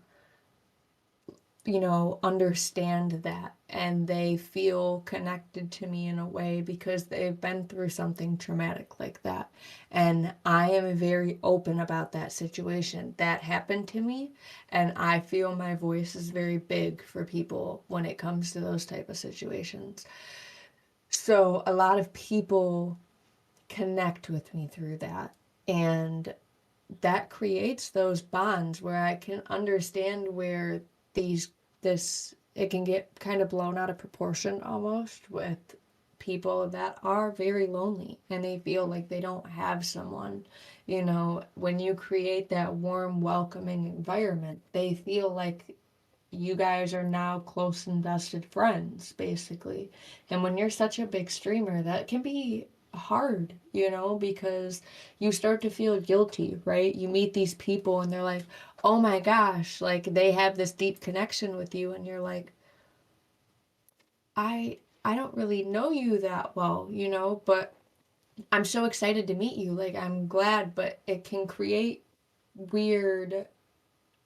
you know, understand that and they feel connected to me in a way because they've been through something traumatic like that. And I am very open about that situation that happened to me, and I feel my voice is very big for people when it comes to those type of situations. So a lot of people connect with me through that, and that creates those bonds where I can understand where it can get kind of blown out of proportion almost with people that are very lonely and they feel like they don't have someone. You know, when you create that warm, welcoming environment, they feel like you guys are now close and vested friends, basically. And when you're such a big streamer, that can be hard, you know, because you start to feel guilty, right? You meet these people and they're like, oh my gosh, like they have this deep connection with you, and you're like, I don't really know you that well, you know, but I'm so excited to meet you. Like, I'm glad, but it can create weird,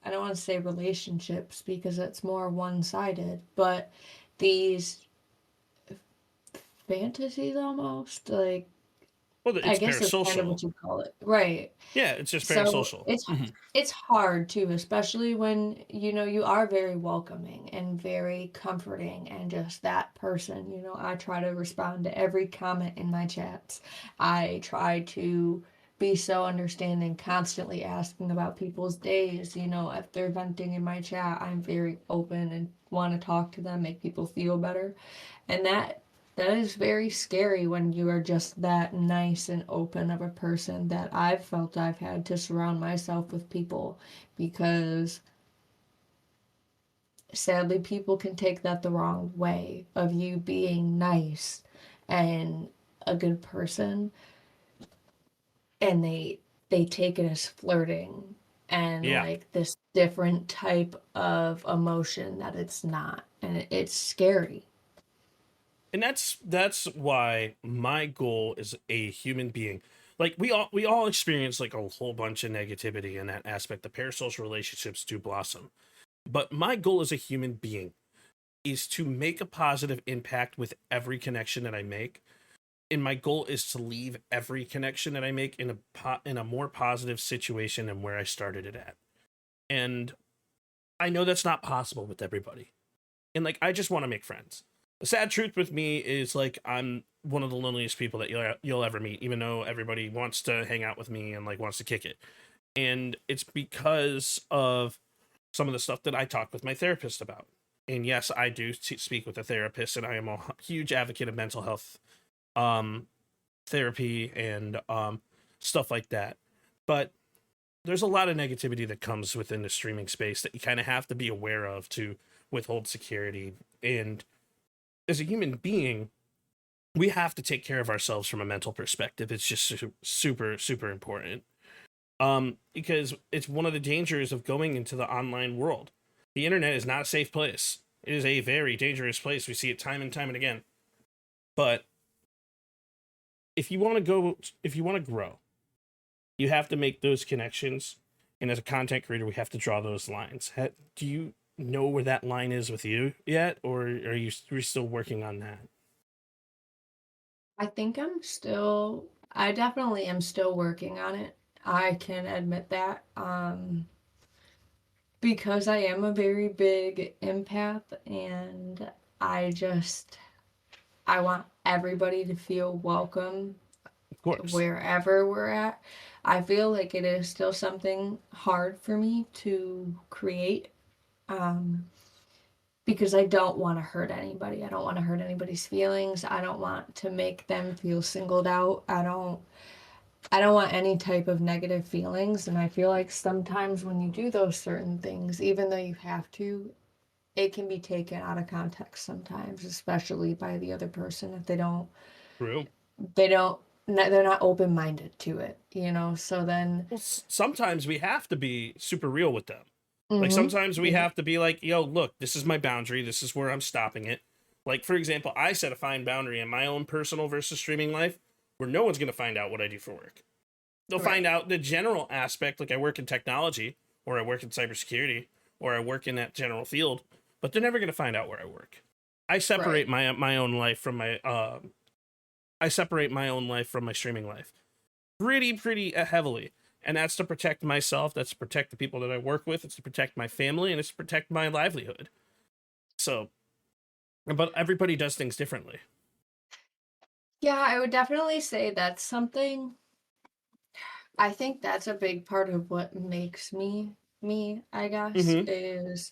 I don't want to say relationships because it's more one-sided, but these fantasies almost, like, Well, I it's guess that's kind of parasocial. what you call it. Right. Yeah, it's just So parasocial. it's hard too, especially when, you know, you are very welcoming and very comforting and just that person. You know, I try to respond to every comment in my chats. I try to be so understanding, constantly asking about people's days. You know, if they're venting in my chat, I'm very open and want to talk to them, make people feel better. And that is very scary when you are just that nice and open of a person that I've felt I've had to surround myself with people, because sadly people can take that the wrong way of you being nice and a good person, and they take it as flirting and Yeah. like this different type of emotion that it's not, and it's scary. And that's why my goal is a human being. Like we all experience like a whole bunch of negativity in that aspect. The parasocial relationships do blossom. But my goal is a human being. is to make a positive impact with every connection that I make. And my goal is to leave every connection that I make in a more positive situation than where I started it at. And I know that's not possible with everybody. And like, I just want to make friends. The sad truth with me is like, I'm one of the loneliest people that you'll ever meet, even though everybody wants to hang out with me and like wants to kick it. And it's because of some of the stuff that I talk with my therapist about. And yes, I do speak with a therapist, and I am a huge advocate of mental health therapy and stuff like that. But there's a lot of negativity that comes within the streaming space that you kind of have to be aware of to withhold security. And as a human being, we have to take care of ourselves from a mental perspective. It's just super, super important. Because it's one of the dangers of going into the online world. The internet is not a safe place. It is a very dangerous place. We see it time and time and again. But if you want to grow, you have to make those connections. And as a content creator, we have to draw those lines. Do you know where that line is with you yet? Or are you still working on that? I think I definitely am still working on it. I can admit that. Because I am a very big empath, and I want everybody to feel welcome Of course. wherever we're at. I feel like it is still something hard for me to create, because I don't want to hurt anybody. I don't want to hurt anybody's feelings. I don't want to make them feel singled out. I don't want any type of negative feelings. And I feel like sometimes when you do those certain things, even though you have to, it can be taken out of context sometimes, especially by the other person if True. they're not open-minded to it, so then Sometimes we have to be super real with them. Like, Mhm. sometimes we have to be like, yo, look, this is my boundary. This is where I'm stopping it. Like, for example, I set a fine boundary in my own personal versus streaming life where no one's going to find out what I do for work. They'll Right. find out the general aspect, like I work in technology, or I work in cybersecurity, or I work in that general field, but they're never going to find out where I work. I separate my own life from my streaming life pretty heavily. And that's to protect myself. That's to protect the people that I work with. It's to protect my family, and it's to protect my livelihood. So, but everybody does things differently. Yeah, I would definitely say that's something. I think that's a big part of what makes me me, I guess, Mhm.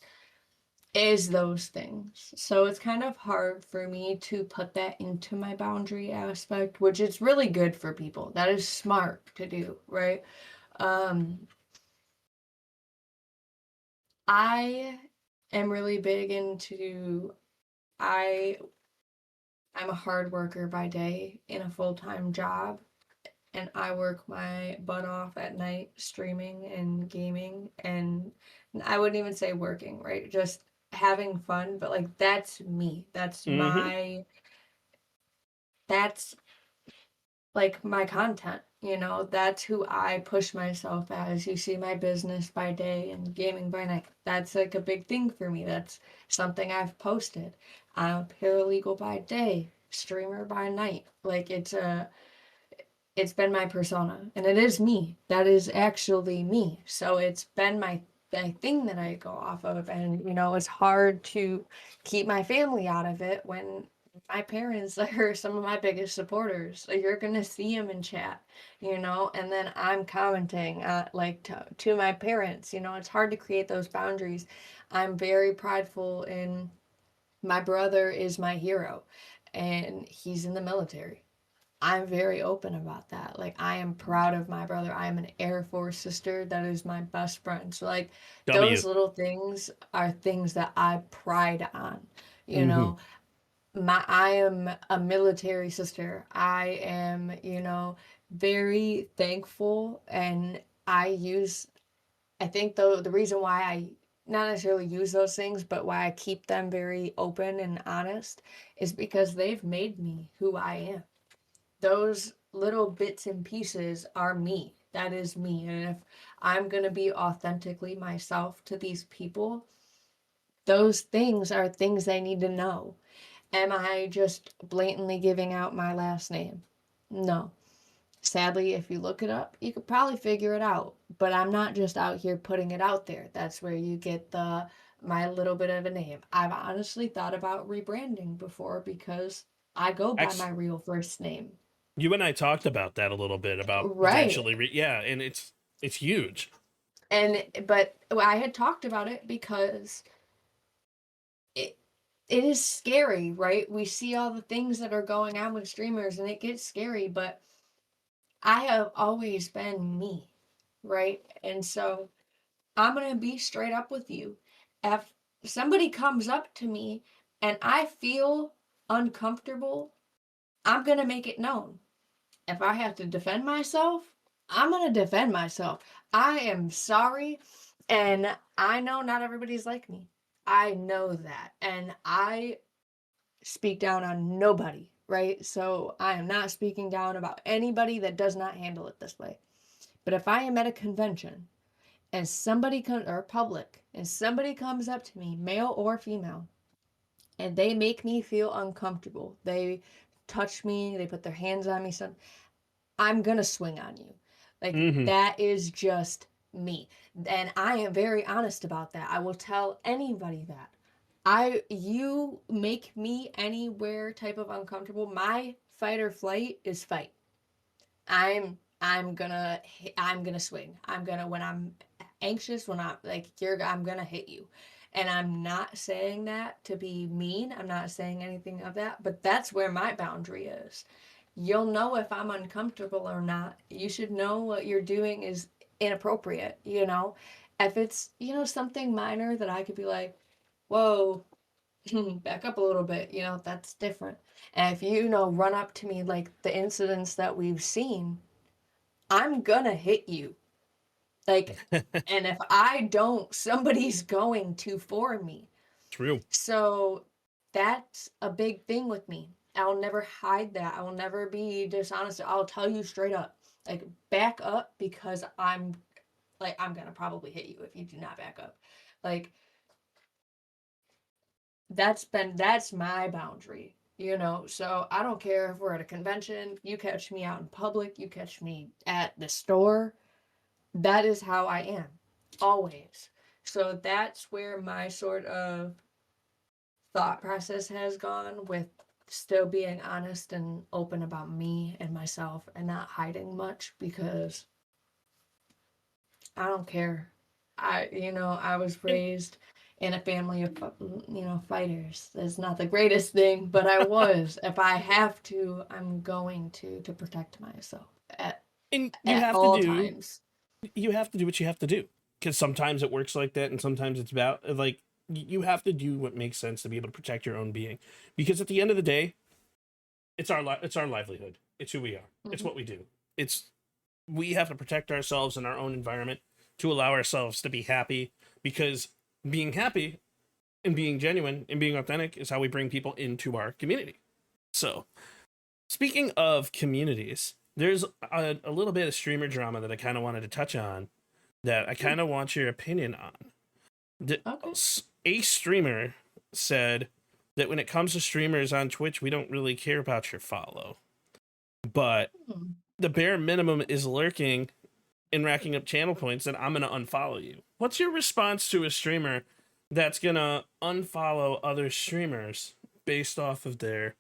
is those things. So it's kind of hard for me to put that into my boundary aspect, which is really good for people. That is smart to do, right? Um, I am really big into I I'm a hard worker by day in a full-time job, and I work my butt off at night streaming and gaming, and I wouldn't even say working, right? Just having fun, but like that's me. Mhm. That's like my content, That's who I push myself as. You see my business by day and gaming by night. That's like a big thing for me. That's something I've posted. I'm a paralegal by day, streamer by night. Like it's been my persona, and it is me. That is actually me. So it's been my thing that I go off of, and it's hard to keep my family out of it when my parents are some of my biggest supporters. Like, you're gonna see them in chat, and then I'm commenting like to my parents. It's hard to create those boundaries. I'm very prideful in my brother is my hero, and he's in the military. I'm very open about that. Like, I am proud of my brother. I am an Air Force sister. That is my best friend. So, like, W. those little things are things that I pride on. You Mhm. know, I am a military sister. I am, very thankful, and I think the reason why I not necessarily use those things, but why I keep them very open and honest is because they've made me who I am. Those little bits and pieces are me. That is me. And if I'm going to be authentically myself to these people, those things are things they need to know. Am I just blatantly giving out my last name? No. Sadly, if you look it up, you could probably figure it out. But I'm not just out here putting it out there. That's where you get my little bit of a name. I've honestly thought about rebranding before because I go by my real first name. You and I talked about that a little bit about Right. potentially, and it's huge. But I had talked about it because it is scary, right? We see all the things that are going on with streamers and it gets scary, but I have always been me, right? And so I'm going to be straight up with you. If somebody comes up to me and I feel uncomfortable, I'm going to make it known. If I have to defend myself, I'm going to defend myself. I am sorry. And I know not everybody's like me. I know that. And I speak down on nobody, right? So I am not speaking down about anybody that does not handle it this way. But if I am at a convention and somebody comes, or public, and somebody comes up to me, male or female, and they make me feel uncomfortable, they touch me, they put their hands on me, I'm gonna swing on you. Like, that is just me. And I am very honest about that. I will tell anybody that. You make me anywhere type of uncomfortable, my fight or flight is fight. I'm gonna swing. When I'm anxious, when I'm gonna hit you. And I'm not saying that to be mean. I'm not saying anything of that, but that's where my boundary is. You'll know if I'm uncomfortable or not. You should know what you're doing is inappropriate, you know? If it's, something minor that I could be like, whoa, back up a little bit, that's different. And if run up to me like the incidents that we've seen, I'm gonna hit you. Like, and if I don't, somebody's going to for me. True. So that's a big thing with me. I'll never hide that. I will never be dishonest. I'll tell you straight up, like, back up, because I'm gonna probably hit you if you do not back up. Like, that's my boundary, so I don't care if we're at a convention, you catch me out in public, you catch me at the store, that is how I am, always. So that's where my sort of thought process has gone, with still being honest and open about me and myself and not hiding much, because I don't care. I was raised in a family of, fighters. It's not the greatest thing, but I was. If I have to, I'm going to protect myself at all times. You have to do what you have to do, because sometimes it works like that, and sometimes it's about, like, you have to do what makes sense to be able to protect your own being, because at the end of the day, it's our livelihood. It's who we are. Mm-hmm. It's what we do. We have to protect ourselves in our own environment to allow ourselves to be happy, because being happy and being genuine and being authentic is how we bring people into our community. So, speaking of communities, there's a little bit of streamer drama that I kind of wanted to touch on, that I kind of want your opinion on. A streamer said that when it comes to streamers on Twitch, we don't really care about your follow, but the bare minimum is lurking and racking up channel points, and I'm going to unfollow you. What's your response to a streamer that's going to unfollow other streamers based off of their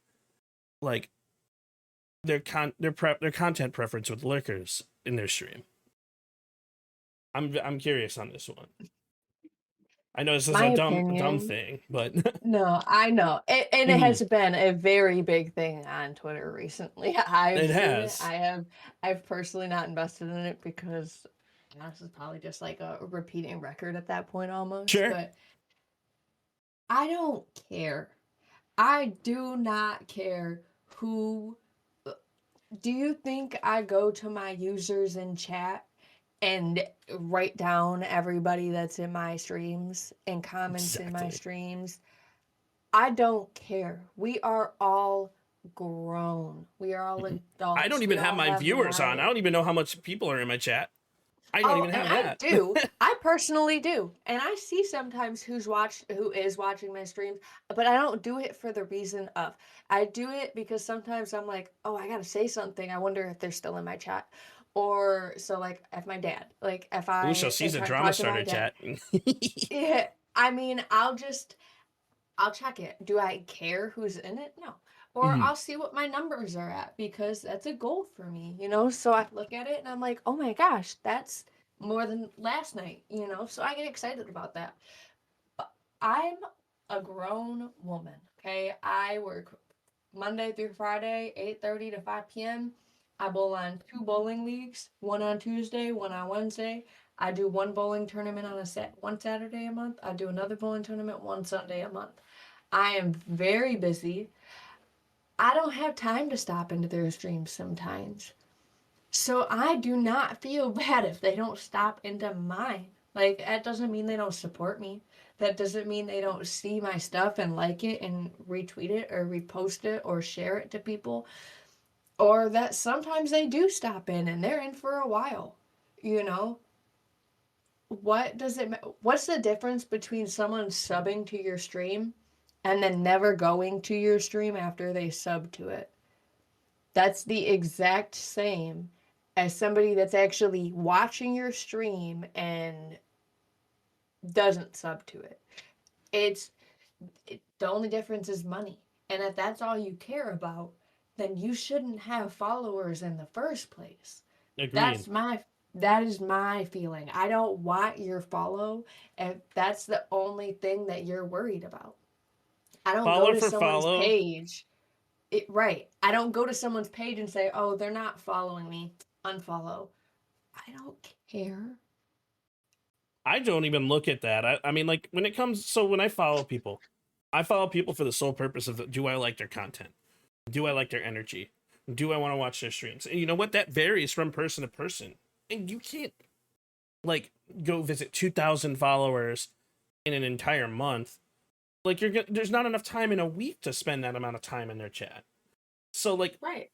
content preference with lurkers in their stream? I'm curious on this one. I know this is a dumb thing, but no, I know. And it has been a very big thing on Twitter recently. I've personally not invested in it, because this is probably just like a repeating record at that point almost. Sure. But I don't care. I do not care who. Do you think I go to my users in chat and write down everybody that's in my streams and comments in my streams? I don't care. We are all grown. We are all adults. I don't even have my viewers on. I don't even know how much people are in my chat. I don't even have and that. I do. I personally do. And I see sometimes who is watching my streams, but I don't do it for the reason of. I do it because sometimes I'm like, oh, I gotta say something. I wonder if they're still in my chat. Or so like if my dad, like if Ooh, I so she's if a I drama talk to my starter dad, chat. yeah, I mean, I'll check it. Do I care who's in it? No. Or Mhm. I'll see what my numbers are at because that's a goal for me, you know? So I look at it and I'm like, oh my gosh, that's more than last night, you know? So I get excited about that. But I'm a grown woman, okay? I work Monday through Friday, 8:30 to 5 p.m. I bowl on 2 bowling leagues, one on Tuesday, one on Wednesday. I do one bowling tournament on one Saturday a month. I do another bowling tournament one Sunday a month. I am very busy. I don't have time to stop into their streams sometimes. So I do not feel bad if they don't stop into mine. Like, that doesn't mean they don't support me. That doesn't mean they don't see my stuff and like it and retweet it or repost it or share it to people. Or that sometimes they do stop in and they're in for a while. You know? What's the difference between someone subbing to your stream and then never going to your stream after they sub to it? That's the exact same as somebody that's actually watching your stream and doesn't sub to it. The only difference is money. And if that's all you care about, then you shouldn't have followers in the first place. Agreed. That is my feeling. I don't want your follow if that's the only thing that you're worried about. I don't Follow go to for someone's follow. page. Right. I don't go to someone's page and say, "Oh, they're not following me. Unfollow." I don't care. I don't even look at that. I mean, like when it comes, so when I follow people for the sole purpose of do I like their content? Do I like their energy? Do I want to watch their streams? And you know what? That varies from person to person. And you can't like go visit 2,000 followers in an entire month. Like there's not enough time in a week to spend that amount of time in their chat. So like, Right.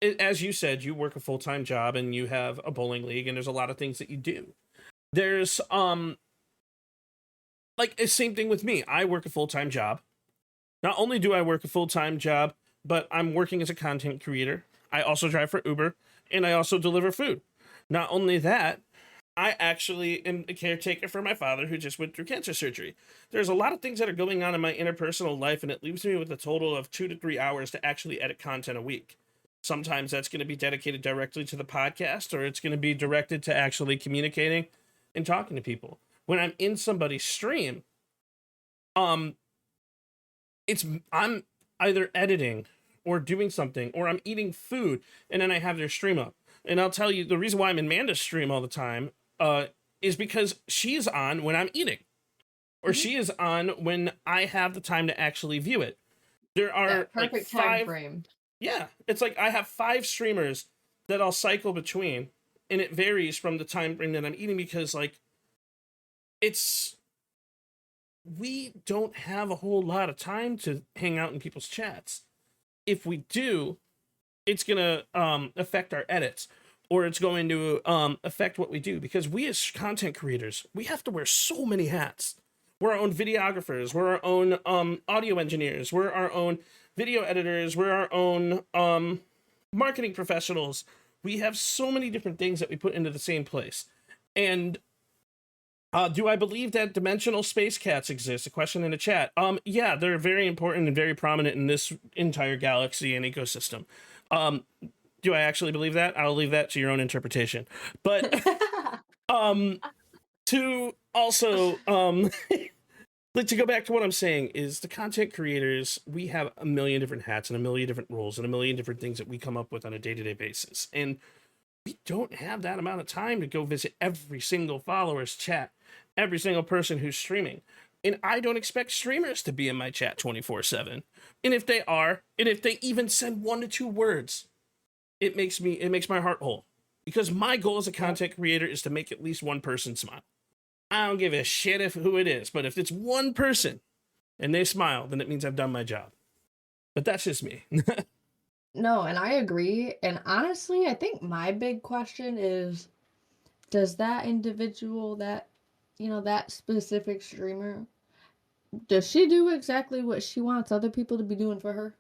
as you said, you work a full-time job and you have a bowling league and there's a lot of things that you do. There's like the same thing with me. I work a full-time job. Not only do I work a full-time job, but I'm working as a content creator. I also drive for Uber and I also deliver food. Not only that, I actually am a caretaker for my father who just went through cancer surgery. There's a lot of things that are going on in my interpersonal life, and it leaves me with a total of 2 to 3 hours to actually edit content a week. Sometimes that's going to be dedicated directly to the podcast, or it's going to be directed to actually communicating and talking to people. When I'm in somebody's stream, I'm either editing or doing something, or I'm eating food, and then I have their stream up. And I'll tell you, the reason why I'm in Manda's stream all the time is because she's on when I'm eating. Or she is on when I have the time to actually view it. There are That perfect like 5... time frame. Yeah, it's like I have 5 streamers that I'll cycle between, and it varies from the time frame that I'm eating because, like, we don't have a whole lot of time to hang out in people's chats. If we do, it's gonna affect our edits, or it's going to affect what we do, because we as content creators, we have to wear so many hats. We're our own videographers, we're our own audio engineers, we're our own video editors, we're our own marketing professionals. We have so many different things that we put into the same place. And do I believe that dimensional space cats exist? A question in the chat. Yeah, they're very important and very prominent in this entire galaxy and ecosystem. Do I actually believe that? I'll leave that to your own interpretation. But to also like to go back to what I'm saying is the content creators, we have a million different hats and a million different roles and a million different things that we come up with on a day-to-day basis. And we don't have that amount of time to go visit every single follower's chat, every single person who's streaming. And I don't expect streamers to be in my chat 24/7. And if they are, and if they even send 1 to 2 words, it makes my heart whole. Because my goal as a content creator is to make at least one person smile. I don't give a shit who it is, but if it's one person and they smile, then it means I've done my job. But that's just me. No, and I agree. And honestly, I think my big question is does that individual, that, that specific streamer, does she do exactly what she wants other people to be doing for her?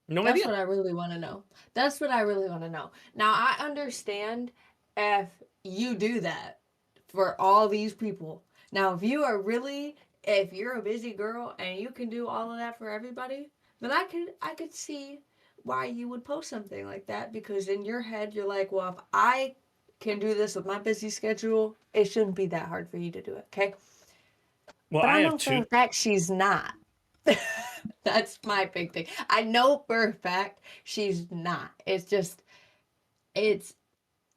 No That's idea. what I really want to know. That's what I really want to know. Now, I understand if you do that for all these people. Now, if you're a busy girl and you can do all of that for everybody, then I could see why you would post something like that, because in your head you're like, well, if I can do this with my busy schedule, it shouldn't be that hard for you to do it, okay? Well, But I I have know for two. a fact she's not. That's my big thing. I know for a fact she's not. It's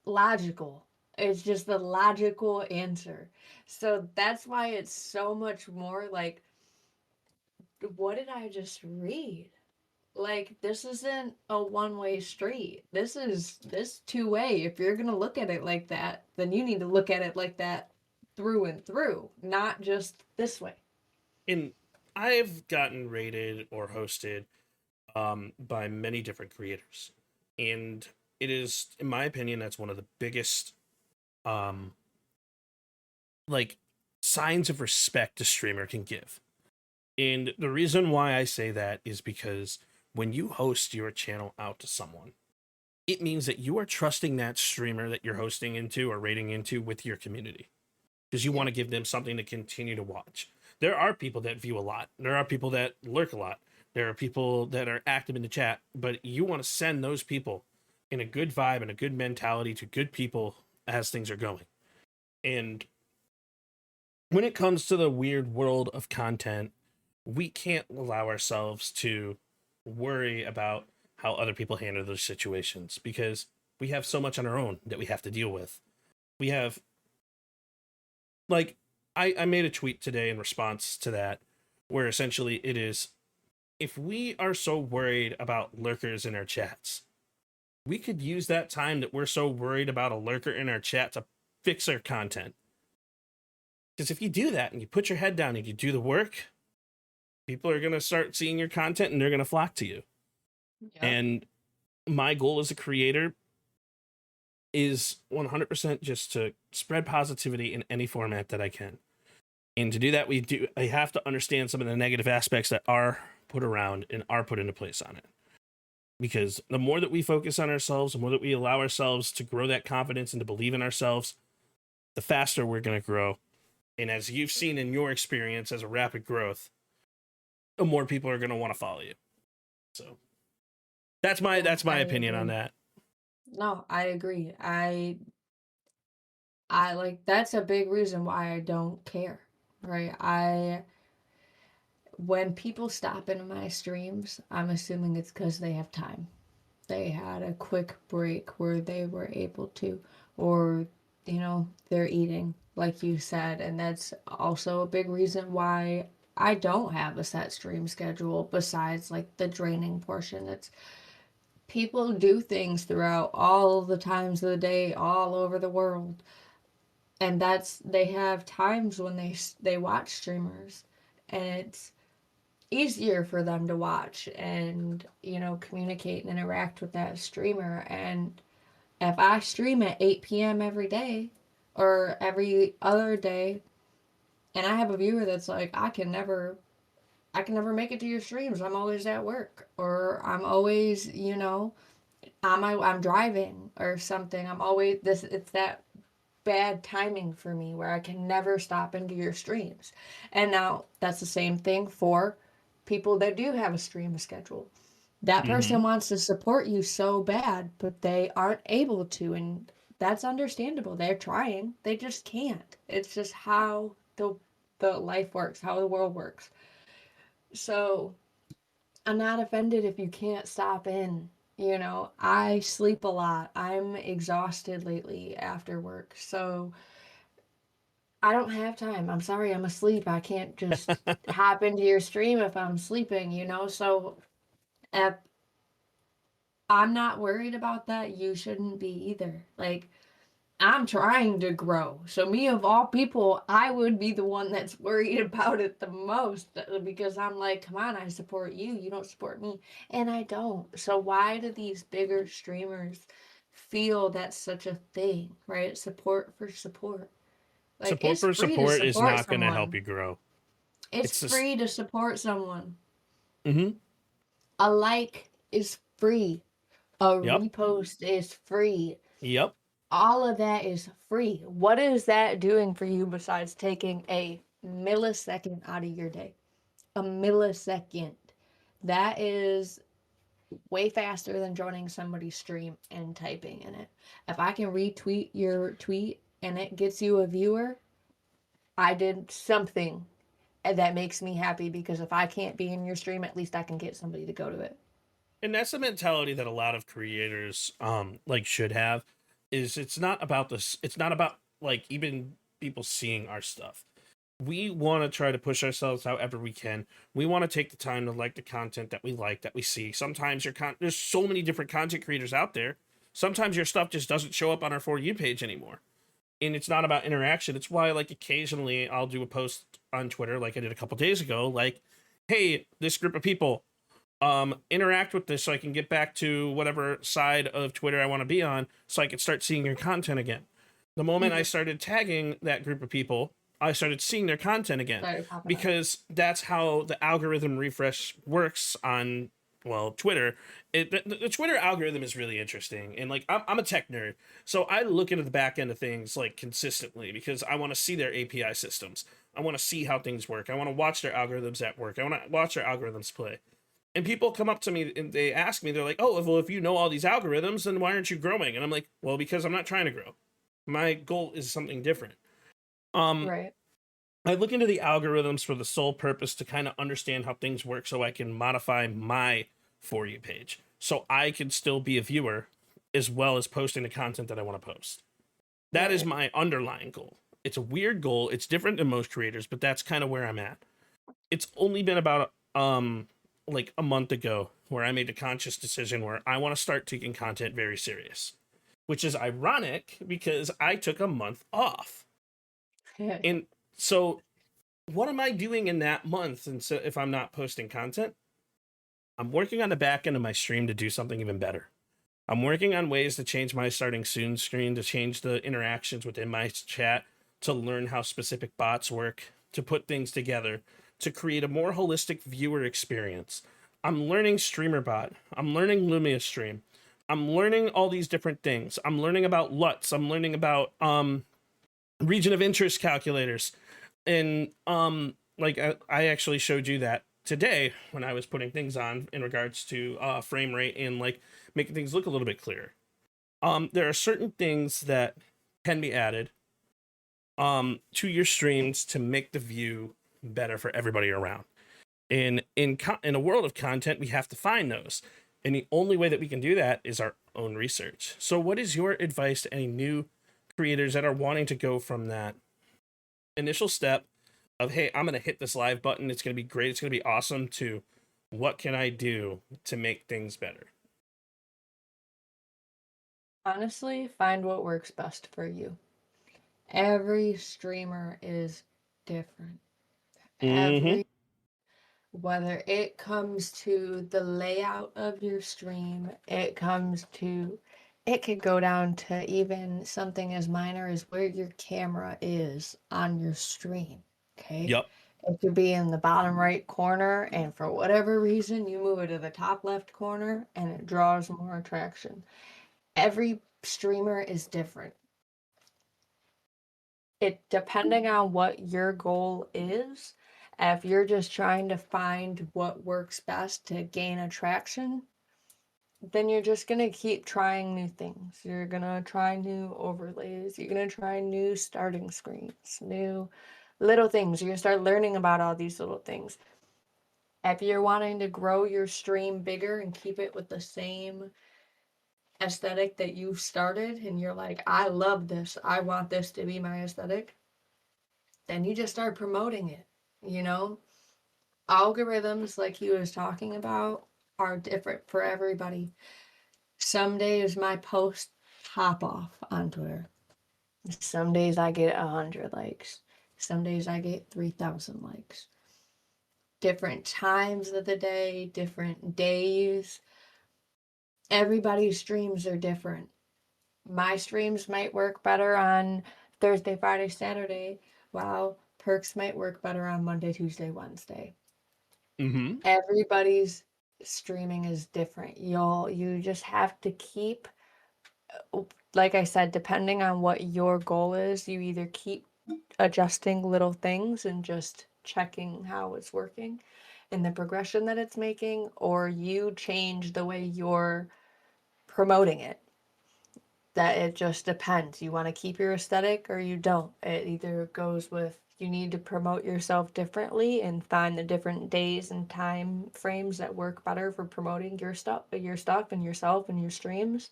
logical. It's just the logical answer. So that's why it's so much more like, what did I just read? Like, this isn't a one-way street. This two-way. If you're gonna look at it like that, then you need to look at it like that through and through, not just this way. And I've gotten rated or hosted by many different creators, and it is, in my opinion, that's one of the biggest um, like signs of respect a streamer can give. And the reason why I say that is because when you host your channel out to someone, it means that you are trusting that streamer that you're hosting into or rating into with your community, because you want to give them something to continue to watch. There are people that view a lot. There are people that lurk a lot. There are people that are active in the chat, but you want to send those people in a good vibe and a good mentality to good people as things are going. And when it comes to the weird world of content, we can't allow ourselves to worry about how other people handle those situations, because we have so much on our own that we have to deal with. We have, like, I made a tweet today in response to that, where essentially it is, if we are so worried about lurkers in our chats, we could use that time that we're so worried about a lurker in our chat to fix our content. Because if you do that and you put your head down and you do the work, people are going to start seeing your content and they're going to flock to you. Yep. And my goal as a creator is 100% just to spread positivity in any format that I can. And to do that, I have to understand some of the negative aspects that are put around and are put into place on it. Because the more that we focus on ourselves, the more that we allow ourselves to grow that confidence and to believe in ourselves, the faster we're going to grow. And as you've seen in your experience as a rapid growth, the more people are going to want to follow you. So that's my opinion on that. No, I agree. I like, that's a big reason why I don't care, right? When people stop into my streams, I'm assuming it's because they have time. They had a quick break where they were able to, or, they're eating, like you said. And that's also a big reason why I don't have a set stream schedule, besides like the draining portion. It's, people do things throughout all the times of the day, all over the world. And they have times when they watch streamers, and it's easier for them to watch and, communicate and interact with that streamer. And if I stream at 8 p.m. every day or every other day, and I have a viewer that's like, I can never make it to your streams, I'm always at work, or I'm always, I'm driving or something, it's that bad timing for me where I can never stop into your streams. And now that's the same thing for people that do have a stream schedule. That person wants to support you so bad, but they aren't able to, and that's understandable. They're trying, they just can't. It's just how the life works, how the world works. So I'm not offended if you can't stop in. I sleep a lot. I'm exhausted lately after work. So I don't have time. I'm sorry, I'm asleep. I can't just hop into your stream if I'm sleeping, So if I'm not worried about that, you shouldn't be either. Like, I'm trying to grow. So me, of all people, I would be the one that's worried about it the most, because I'm like, come on, I support you. You don't support me. And I don't. So why do these bigger streamers feel that's such a thing, right? Support for support. Like, Support it's for free to support is support not going to help someone. you grow. It's It's just, free to support someone. mm-hmm. A like is free. A Yep. repost is free. Yep. All of that is free. What is that doing for you besides taking a millisecond out of your day? A millisecond. That is way faster than joining somebody's stream and typing in it. If I can retweet your tweet and it gets you a viewer, I did something that makes me happy, because if I can't be in your stream, at least I can get somebody to go to it. And that's the mentality that a lot of creators like should have, is it's not about this, it's not about like even people seeing our stuff. We want to try to push ourselves however we can. We want to take the time to like the content that we like, that we see. Sometimes there's so many different content creators out there. Sometimes your stuff just doesn't show up on our For You page anymore. And it's not about interaction. It's why, like, occasionally I'll do a post on Twitter, like I did a couple days ago, like, hey, this group of people, interact with this so I can get back to whatever side of Twitter I want to be on, so I can start seeing your content again. The moment I started tagging that group of people, I started seeing their content again, because that's how the algorithm refresh works on, well, Twitter. The Twitter algorithm is really interesting, and like I'm a tech nerd, so I look into the back end of things like consistently, because I want to see their API systems. I want to see how things work. I want to watch their algorithms at work. I want to watch their algorithms play. And people come up to me and they ask me, they're like, "Oh, well, if you know all these algorithms, then why aren't you growing?" And I'm like, "Well, because I'm not trying to grow. My goal is something different." Right. I look into the algorithms for the sole purpose to kind of understand how things work, so I can modify my For You page, so I can still be a viewer as well as posting the content that I want to post. That is my underlying goal. It's a weird goal. It's different than most creators, but that's kind of where I'm at. It's only been about like a month ago where I made a conscious decision where I want to start taking content very serious, which is ironic because I took a month off. And so what am I doing in that month? And so if I'm not posting content, I'm working on the back end of my stream to do something even better. I'm working on ways to change my starting soon screen, to change the interactions within my chat, to learn how specific bots work, to put things together, to create a more holistic viewer experience. I'm learning StreamerBot. I'm learning Lumia Stream. I'm learning all these different things. I'm learning about LUTs. I'm learning about region of interest calculators. And like I actually showed you that today when I was putting things on in regards to frame rate and like making things look a little bit clearer. There are certain things that can be added to your streams to make the view better for everybody around. In a world of content, we have to find those. And the only way that we can do that is our own research. So what is your advice to any new creators that are wanting to go from that initial step of, hey, I'm going to hit this live button, it's going to be great, it's going to be awesome, to what can I do to make things better? Honestly, find what works best for you. Every streamer is different. Whether it comes to the layout of your stream, it could go down to even something as minor as where your camera is on your stream. Okay. Yep. It could be in the bottom right corner, and for whatever reason, you move it to the top left corner and it draws more attraction. Every streamer is different. It depending on what your goal is. If you're just trying to find what works best to gain attraction, then you're just going to keep trying new things. You're going to try new overlays. You're going to try new starting screens, new little things. You're going to start learning about all these little things. If you're wanting to grow your stream bigger and keep it with the same aesthetic that you started, and you're like, I love this, I want this to be my aesthetic, then you just start promoting it. You know, algorithms, like he was talking about, are different for everybody. Some days my posts pop off on Twitter. Some days I get 100 likes. Some days I get 3,000 likes. Different times of the day, different days. Everybody's streams are different. my streams might work better on Thursday, Friday, Saturday, while Perks might work better on Monday, Tuesday, Wednesday. Mm-hmm. Everybody's streaming is different. You just have to keep, like I said, depending on what your goal is, you either keep adjusting little things and just checking how it's working and the progression that it's making, or you change the way you're promoting it. That it just depends. You want to keep your aesthetic or you don't. It either goes with you need to promote yourself differently and find the different days and time frames that work better for promoting your stuff and yourself and your streams,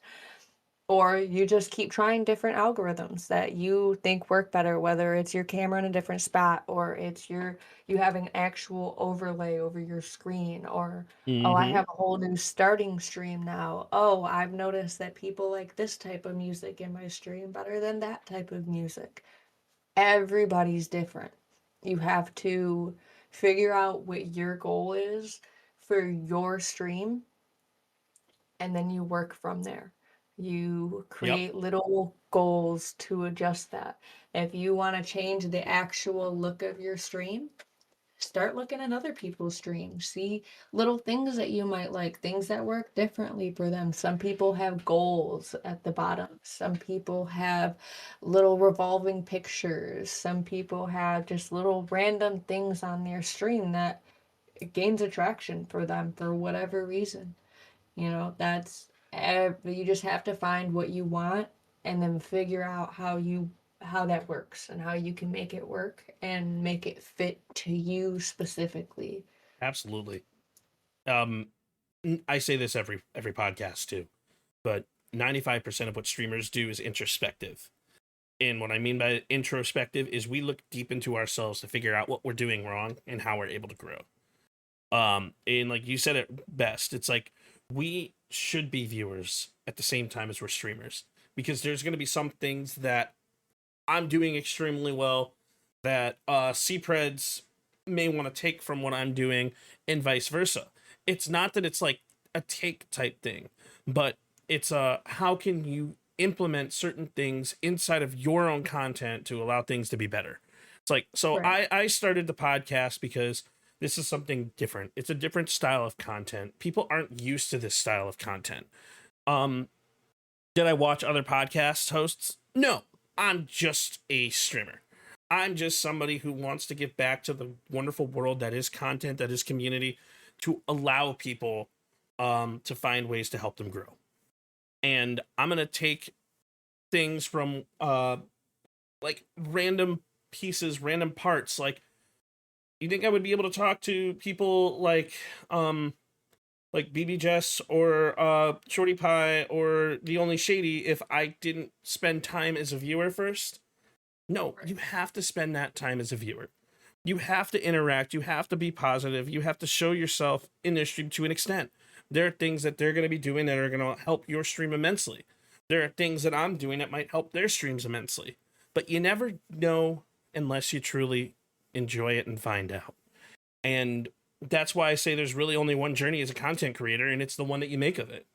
or you just keep trying different algorithms that you think work better, whether it's your camera in a different spot, or it's you have an actual overlay over your screen, or oh, I Mm-hmm. have a whole new starting stream now. Oh, I've noticed that people like this type of music in my stream better than that type of music. Everybody's different. You have to figure out what your goal is for your stream, and then you work from there. You Yep. create little goals to adjust that. If you want to change the actual look of your stream, start looking at other people's streams. See little things that you might like, things that work differently for them. Some people have goals at the bottom. Some people have little revolving pictures. Some people have just little random things on their stream that gains attraction for them for whatever reason. That's you just have to find what you want and then figure out how that works and how you can make it work and make it fit to you specifically. Absolutely. I say this every podcast too, but 95% of what streamers do is introspective. And what I mean by introspective is we look deep into ourselves to figure out what we're doing wrong and how we're able to grow. And like you said it best, it's like we should be viewers at the same time as we're streamers, because there's going to be some things that I'm doing extremely well that Cpreds may want to take from what I'm doing, and vice versa. It's not that it's like a take type thing, but it's how can you implement certain things inside of your own content to allow things to be better. It's like, so Right. I started the podcast because this is something different. It's a different style of content. People aren't used to this style of content. Um, did I watch other podcast hosts? No, I'm just a streamer. I'm just somebody who wants to give back to the wonderful world that is content, that is community, to allow people to find ways to help them grow. And I'm going to take things from like random pieces, random parts. Like, you think I would be able to talk to people like BB Jess or Shorty Pie or The Only Shady if I didn't spend time as a viewer first? No, you have to spend that time as a viewer. You have to interact. You have to be positive. You have to show yourself in their stream to an extent. There are things that they're going to be doing that are going to help your stream immensely. There are things that I'm doing that might help their streams immensely. But you never know unless you truly enjoy it and find out. And that's why I say there's really only one journey as a content creator, and it's the one that you make of it.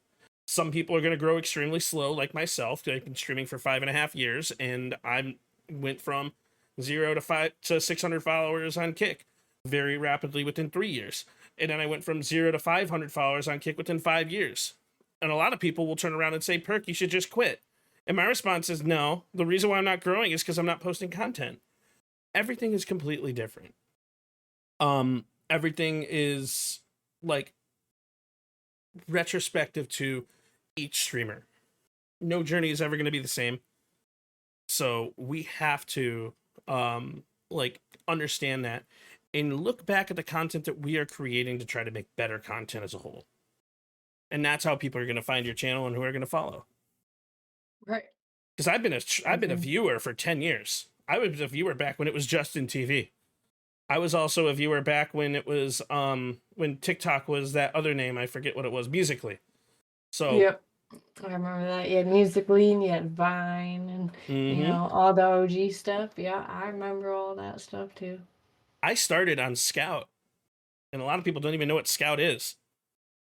Some people are going to grow extremely slow, like myself. I've been streaming for 5.5 years, and I went from 0 to 600 followers on Kick very rapidly within 3 years. And then I went from 0 to 500 followers on Kick within 5 years. And a lot of people will turn around and say, Perk, you should just quit. And my response is no. The reason why I'm not growing is because I'm not posting content. Everything is completely different. Everything is like retrospective to each streamer. No journey is ever going to be the same. So we have to like understand that and look back at the content that we are creating to try to make better content as a whole. And that's how people are going to find your channel and who are going to follow. Right. Because I've been a viewer for 10 years. I was a viewer back when it was Justin TV. I was also a viewer back when it was when TikTok was that other name, I forget what it was, Musically. So Yep. I remember that. You had Musically and you had Vine and mhm. all the OG stuff. Yeah, I remember all that stuff too. I started on Scout, and a lot of people don't even know what Scout is.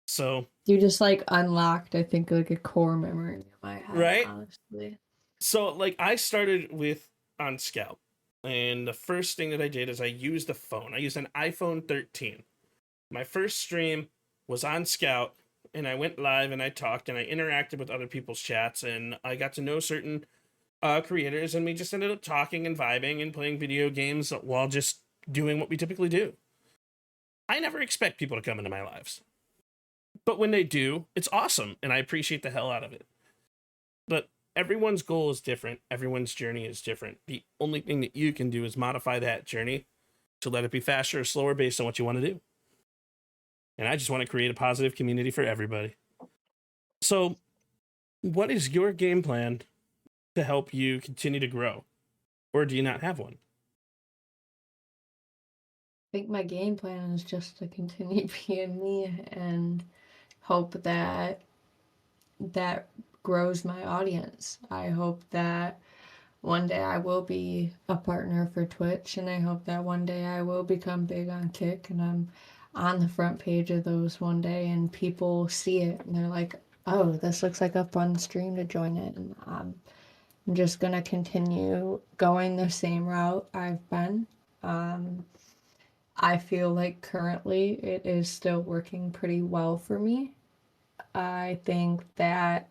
So, You just like unlocked, I think, like a core memory in my head, right? honestly. So, like, I started with on Scout, and the first thing that I did is I used the phone. I used an iPhone 13. My first stream was on Scout, and I went live and I talked and I interacted with other people's chats, and I got to know certain creators, and we just ended up talking and vibing and playing video games while just doing what we typically do. I never expect people to come into my lives, but when they do, it's awesome, and I appreciate the hell out of it. But everyone's goal is different. Everyone's journey is different. The only thing that you can do is modify that journey to let it be faster or slower based on what you want to do. And I just want to create a positive community for everybody. So, what is your game plan to help you continue to grow? Or do you not have one? I think my game plan is just to continue being me and hope that that grows my audience. I hope that one day I will be a partner for Twitch, and I hope that one day I will become big on Kick, and I'm on the front page of those one day, and people see it and they're like, oh, this looks like a fun stream to join it. And I'm just gonna continue going the same route I've been. I feel like currently it is still working pretty well for me. I think that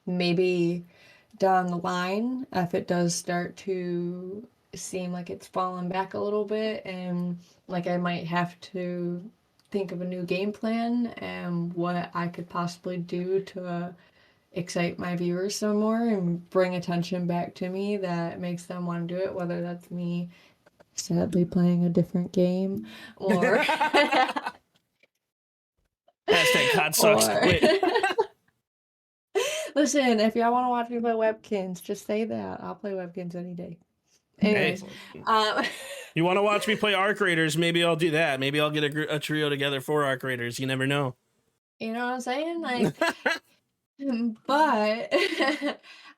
maybe down the line, if it does start to seem like it's fallen back a little bit, and like I might have to think of a new game plan and what I could possibly do to excite my viewers some more and bring attention back to me that makes them want to do it, whether that's me sadly playing a different game or Hashtag COD sucks. or Wait. listen, if y'all want to watch me play Webkins, just say that. I'll play Webkins any day. Anyways, You want to watch me play Arc Raiders? Maybe I'll do that. Maybe I'll get a trio together for Arc Raiders. You never know. you know what I'm saying? Like, but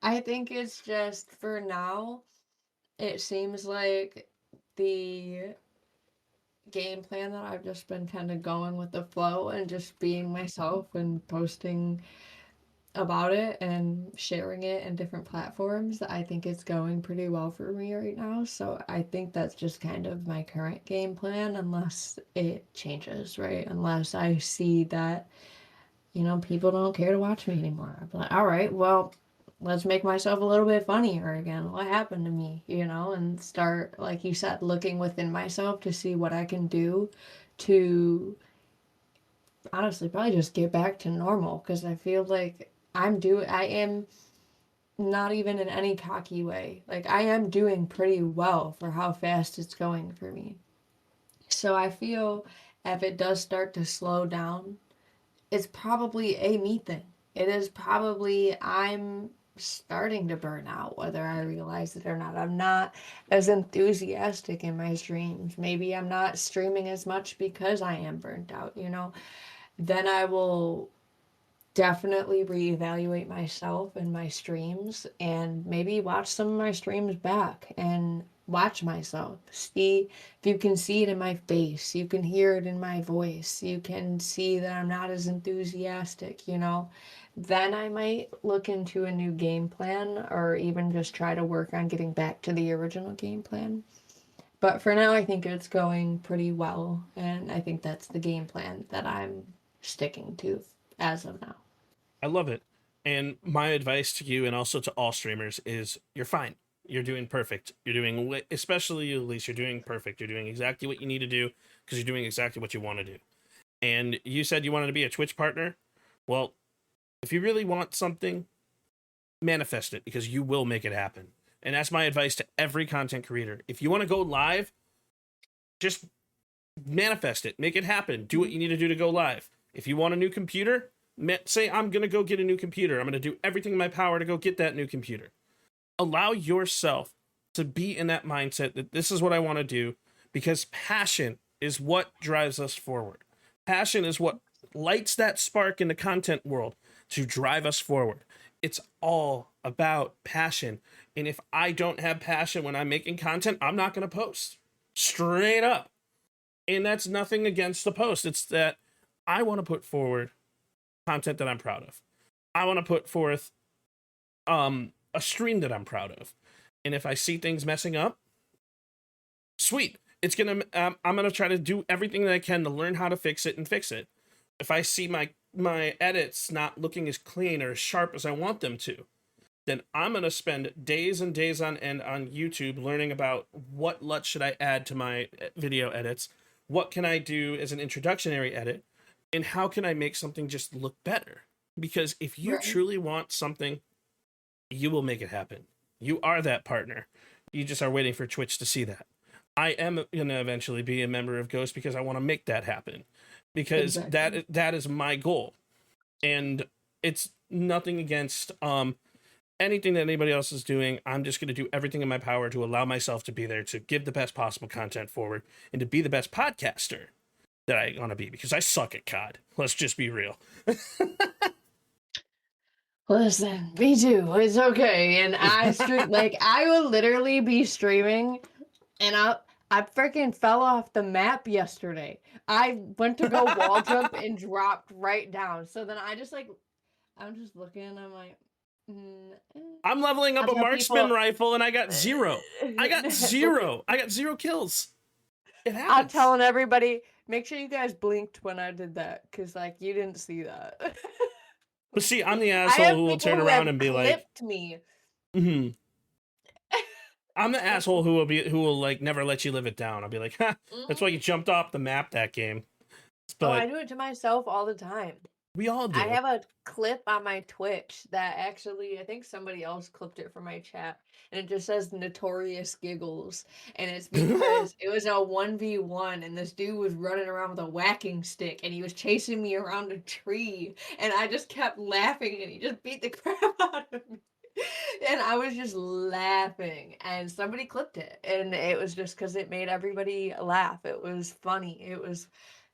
I think it's just for now, it seems like the game plan that I've just been kind of going with the flow and just being myself and posting about it and sharing it in different platforms. I think it's going pretty well for me right now. So I think that's just kind of my current game plan, unless it changes, right? Unless I see that, people don't care to watch me anymore. I'm like, all right, well, let's make myself a little bit funnier again. What happened to me, and start, like you said, looking within myself to see what I can do to honestly probably just get back to normal, because I feel like I am not even in any cocky way. Like, I am doing pretty well for how fast it's going for me. So I feel if it does start to slow down, it's probably a me thing. It is probably I'm starting to burn out, whether I realize it or not. I'm not as enthusiastic in my streams. Maybe I'm not streaming as much because I am burnt out, Then I will definitely reevaluate myself and my streams, and maybe watch some of my streams back and watch myself. See if you can see it in my face, you can hear it in my voice, you can see that I'm not as enthusiastic, Then I might look into a new game plan, or even just try to work on getting back to the original game plan. But for now, I think it's going pretty well, and I think that's the game plan that I'm sticking to as of now. I love it. And my advice to you, and also to all streamers, is you're fine. You're doing perfect. You're doing, especially you, Elise, you're doing perfect. You're doing exactly what you need to do, because you're doing exactly what you want to do. And you said you wanted to be a Twitch partner. Well, if you really want something, manifest it, because you will make it happen. And that's my advice to every content creator. If you want to go live, just manifest it. Make it happen. Do what you need to do to go live. If you want a new computer, say, I'm going to go get a new computer. I'm going to do everything in my power to go get that new computer. Allow yourself to be in that mindset that this is what I want to do, because passion is what drives us forward. Passion is what lights that spark in the content world to drive us forward. It's all about passion. And if I don't have passion when I'm making content, I'm not going to post. Straight up. And that's nothing against the post. It's that I want to put forward content that I'm proud of. I want to put forth a stream that I'm proud of. And if I see things messing up, sweet. It's gonna I'm gonna try to do everything that I can to learn how to fix it and fix it. If I see my edits not looking as clean or as sharp as I want them to, then I'm gonna spend days and days on end on YouTube learning about what LUT should I add to my video edits, what can I do as an introductionary edit, and how can I make something just look better? Because if you truly want something, you will make it happen. You are that partner. You just are waiting for Twitch to see that. I am going to eventually be a member of Ghost because I want to make that happen. Because that is my goal. And it's nothing against anything that anybody else is doing. I'm just going to do everything in my power to allow myself to be there, to give the best possible content forward, and to be the best podcaster that I want to be, because I suck at COD. Let's just be real. Listen, me too. It's okay. And I stream I will literally be streaming, and I freaking fell off the map yesterday. I went to go wall jump and dropped right down. So then I'm just looking, and I'm like, I'm leveling up a marksman rifle, and I got zero. I got zero kills. It happens. I'm telling everybody, make sure you guys blinked when I did that, because you didn't see that. But see, I'm the asshole who will turn around and be like, me. Mm-hmm. I'm the asshole who will like never let you live it down. I'll be like, ha, that's why you jumped off the map that game. But I do it to myself all the time. We all do. I have a clip on my Twitch that actually, I think somebody else clipped it from my chat, and it just says Notorious Giggles, and it's because it was a 1v1, and this dude was running around with a whacking stick, and he was chasing me around a tree, and I just kept laughing, and he just beat the crap out of me. And I was just laughing, and somebody clipped it, and it was just because it made everybody laugh. It was funny. It was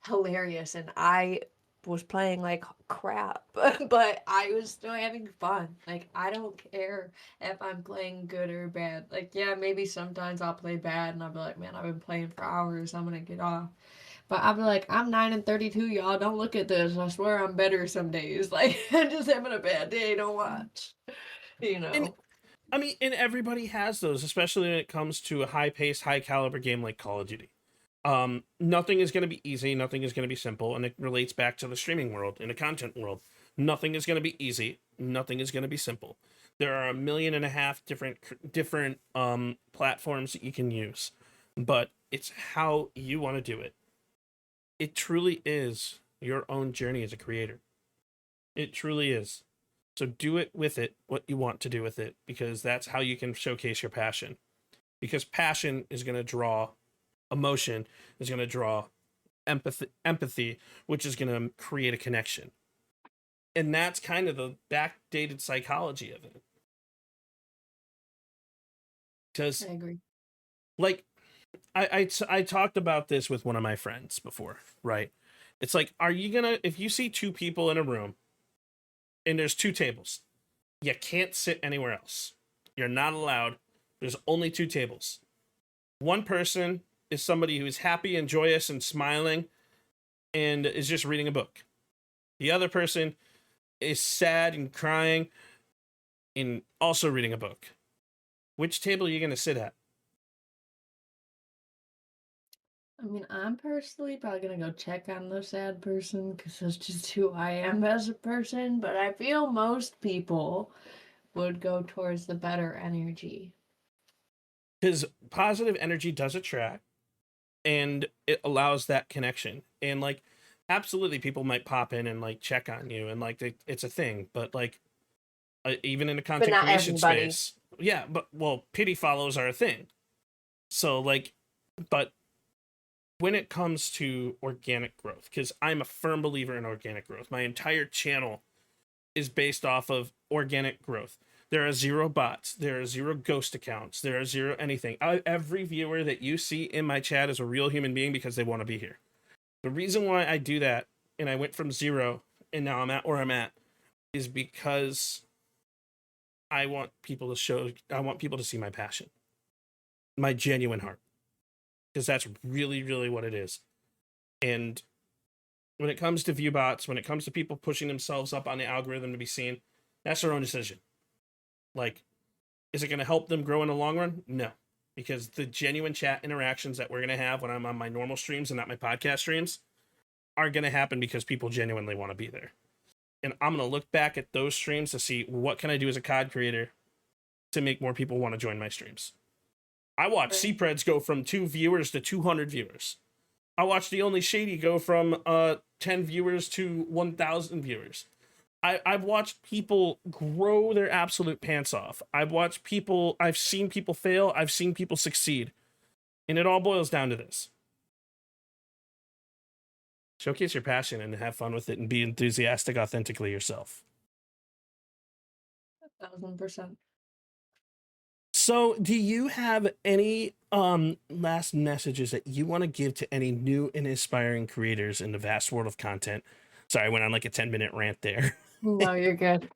hilarious, and I was playing like crap, but I was still having fun. I don't care if I'm playing good or bad. Yeah, maybe sometimes I'll play bad, and I'll be like, man, I've been playing for hours, I'm gonna get off. But I'll be like, I'm 9-32, y'all. Don't look at this. I swear I'm better some days. I'm just having a bad day. Don't watch. You know. And everybody has those, especially when it comes to a high-paced, high-caliber game like Call of Duty. Nothing is going to be easy. Nothing is going to be simple. And it relates back to the streaming world and the content world. Nothing is going to be easy. Nothing is going to be simple. There are 1.5 million different platforms that you can use, but it's how you want to do it. It truly is your own journey as a creator. It truly is. So do it with it, what you want to do with it, because that's how you can showcase your passion. Because passion is going to draw emotion, is going to draw empathy, which is going to create a connection. And that's kind of the backdated psychology of it. Because I agree. I talked about this with one of my friends before, right? It's like, if you see two people in a room and there's two tables, you can't sit anywhere else. You're not allowed. There's only two tables. One person is somebody who is happy and joyous and smiling and is just reading a book. The other person is sad and crying and also reading a book. Which table are you going to sit at? I'm personally probably going to go check on the sad person, because that's just who I am as a person, but I feel most people would go towards the better energy. Because positive energy does attract, and it allows that connection. And absolutely, people might pop in and check on you, and it's a thing. But even in the content creation space, yeah. But pity follows are a thing. So but when it comes to organic growth, because I'm a firm believer in organic growth, my entire channel is based off of organic growth. There are 0 bots. There are 0 ghost accounts. There are 0 anything. Every viewer that you see in my chat is a real human being because they want to be here. The reason why I do that, and I went from 0 and now I'm at where I'm at, is because I want people to see my passion, my genuine heart, because that's really, really what it is. And when it comes to view bots, when it comes to people pushing themselves up on the algorithm to be seen, that's their own decision. Like, is it going to help them grow in the long run? No, because the genuine chat interactions that we're going to have when I'm on my normal streams and not my podcast streams are going to happen because people genuinely want to be there. And I'm going to look back at those streams to see what can I do as a COD creator to make more people want to join my streams. I watched Cpreds go from 2 viewers to 200 viewers. I watched The Only Shady go from 10 viewers to 1,000 viewers. I've watched people grow their absolute pants off. I've seen people fail. I've seen people succeed. And it all boils down to this. Showcase your passion and have fun with it and be enthusiastic, authentically yourself. 1,000%. So, do you have any last messages that you want to give to any new and aspiring creators in the vast world of content? Sorry, I went on like a 10-minute rant there. No, you're good.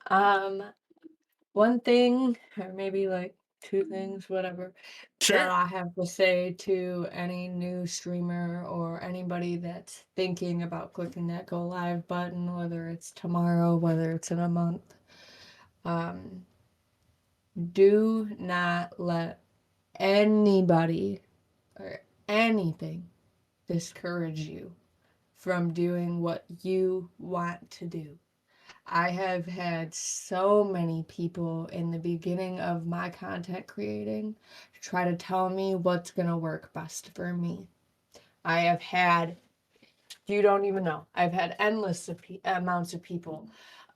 One thing, or maybe like 2 things, whatever, that I have to say to any new streamer or anybody that's thinking about clicking that go live button, whether it's tomorrow, whether it's in a month. Do not let anybody or anything discourage you from doing what you want to do. I have had so many people in the beginning of my content creating try to tell me what's going to work best for me. I have had, you don't even know, I've had endless amounts of people.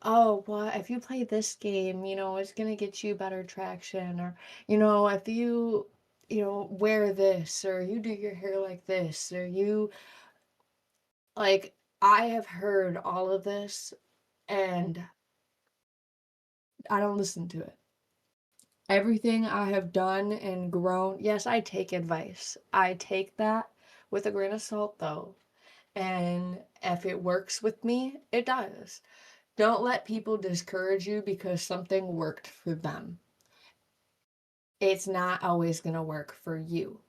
Oh, well, if you play this game, it's going to get you better traction. Or, if you, wear this, or you do your hair like this, or you, like, I have heard all of this and I don't listen to it. Everything I have done and grown, yes, I take advice. I take that with a grain of salt, though. And if it works with me, it does. Don't let people discourage you because something worked for them. It's not always going to work for you.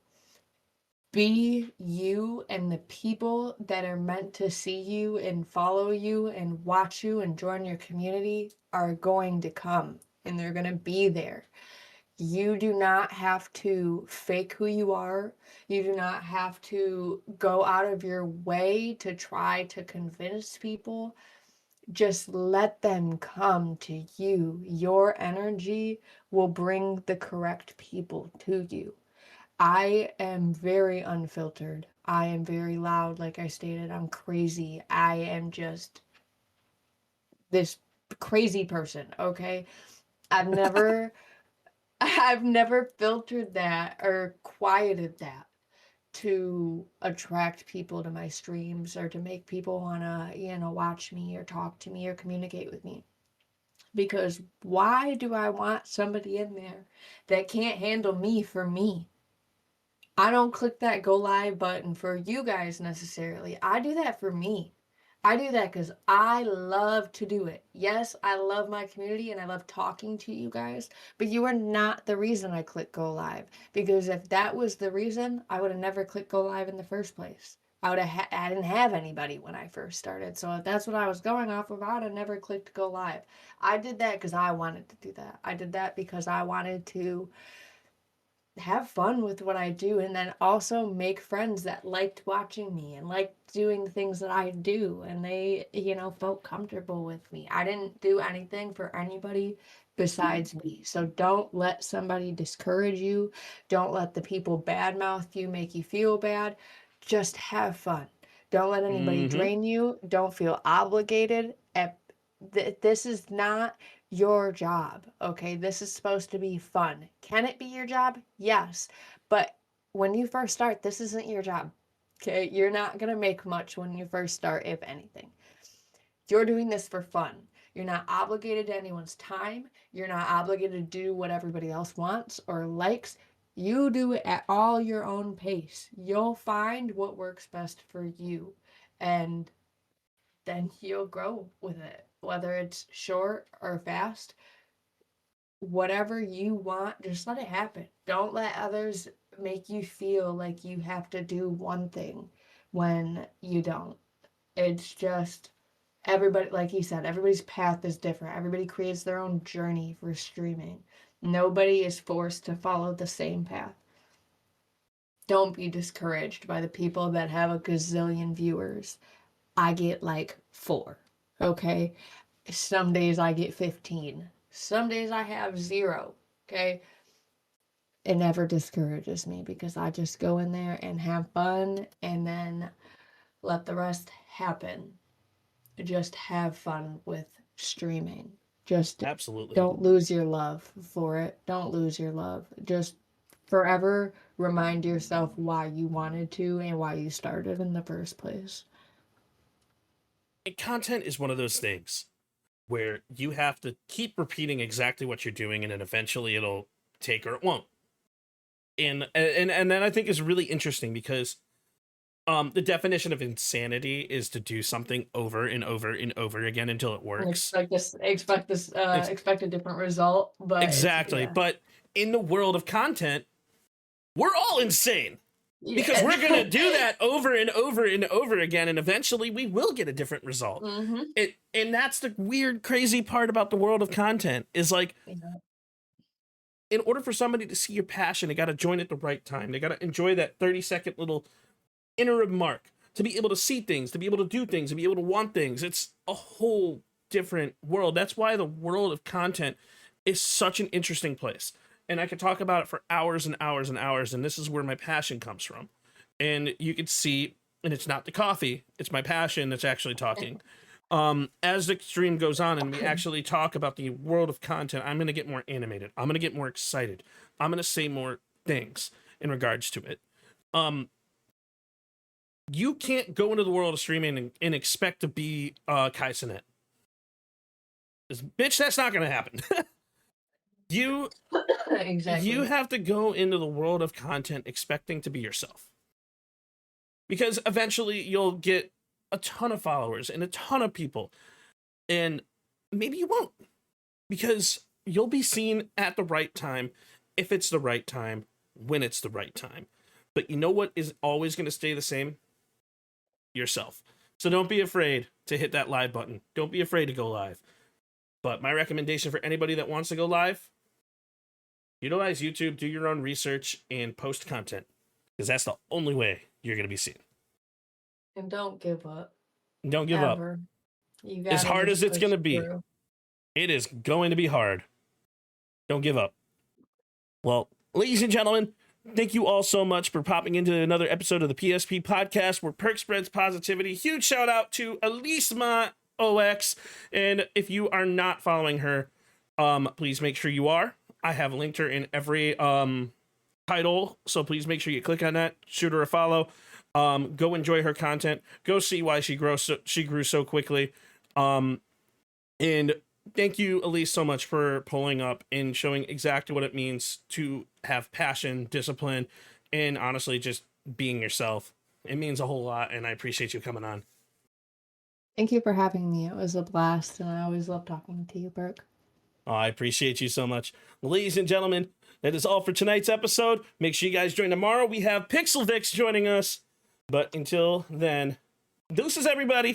Be you, and the people that are meant to see you and follow you and watch you and join your community are going to come, and they're going to be there. You do not have to fake who you are. You do not have to go out of your way to try to convince people. Just let them come to you. Your energy will bring the correct people to you. I am very unfiltered. I am very loud, like I stated. I'm crazy. I am just this crazy person, okay? I've never filtered that or quieted that to attract people to my streams or to make people want to, watch me or talk to me or communicate with me. Because why do I want somebody in there that can't handle me for me? I don't click that go live button for you guys necessarily. I do that for me. I do that because I love to do it. Yes, I love my community and I love talking to you guys, but you are not the reason I click go live. Because if that was the reason, I would have never clicked go live in the first place. I didn't have anybody when I first started. So if that's what I was going off of, I would have never clicked go live. I did that because I wanted to do that. I did that because I wanted to have fun with what I do, and then also make friends that liked watching me and liked doing the things that I do, and they, felt comfortable with me. I didn't do anything for anybody besides me. So don't let somebody discourage you. Don't let the people badmouth you, make you feel bad. Just have fun. Don't let anybody drain you. Don't feel obligated. This is not your job, okay? This is supposed to be fun. Can it be your job? Yes. But when you first start, this isn't your job, okay? You're not going to make much when you first start, if anything. You're doing this for fun. You're not obligated to anyone's time. You're not obligated to do what everybody else wants or likes. You do it at all your own pace. You'll find what works best for you, and then you'll grow with it. Whether it's short or fast, whatever you want, just let it happen. Don't let others make you feel like you have to do one thing when you don't. It's just everybody, like you said, everybody's path is different. Everybody creates their own journey for streaming. Nobody is forced to follow the same path. Don't be discouraged by the people that have a gazillion viewers. I get like 4, okay? Some days I get 15. Some days I have 0, okay? It never discourages me because I just go in there and have fun and then let the rest happen. Just have fun with streaming. Just Absolutely. don't lose your love for it. Don't lose your love. Just forever remind yourself why you wanted to and why you started in the first place. And content is one of those things where you have to keep repeating exactly what you're doing, and then eventually it'll take or it won't. And then I think is really interesting because the definition of insanity is to do something over and over and over again until it works. Expect a different result, but Exactly. yeah. But in the world of content, we're all insane. Because we're going to do that over and over and over again, and eventually we will get a different result. Mm-hmm. And that's the weird, crazy part about the world of content is like, in order for somebody to see your passion, they got to join at the right time. They got to enjoy that 30-second little interim mark to be able to see things, to be able to do things, to be able to want things. It's a whole different world. That's why the world of content is such an interesting place. And I could talk about it for hours and hours and hours, and this is where my passion comes from. And you could see, and it's not the coffee, it's my passion that's actually talking. As the stream goes on and we actually talk about the world of content, I'm going to get more animated. I'm going to get more excited. I'm going to say more things in regards to it. You can't go into the world of streaming and expect to be Kai Cenat. Bitch, that's not going to happen. Exactly. You have to go into the world of content expecting to be yourself. Because eventually you'll get a ton of followers and a ton of people. And maybe you won't. Because you'll be seen at the right time, if it's the right time, when it's the right time. But you know what is always going to stay the same? Yourself. So don't be afraid to hit that live button. Don't be afraid to go live. But my recommendation for anybody that wants to go live, utilize YouTube, do your own research, and post content. Because that's the only way you're going to be seen. And don't give up. Don't give up. As hard as it's going to be, it is going to be hard. Don't give up. Well, ladies and gentlemen, thank you all so much for popping into another episode of the PSP Podcast, where Perc Spreads Positivity. Huge shout out to Elisemaox. And if you are not following her, please make sure you are. I have linked her in every title, so please make sure you click on that, shoot her a follow, go enjoy her content, go see why she grew so quickly, and thank you, Elise, so much for pulling up and showing exactly what it means to have passion, discipline, and honestly just being yourself. It means a whole lot, and I appreciate you coming on. Thank you for having me. It was a blast, and I always love talking to you, Perc. Oh, I appreciate you so much. Ladies and gentlemen, that is all for tonight's episode. Make sure you guys join tomorrow. We have Pixel Vix joining us. But until then, deuces, everybody.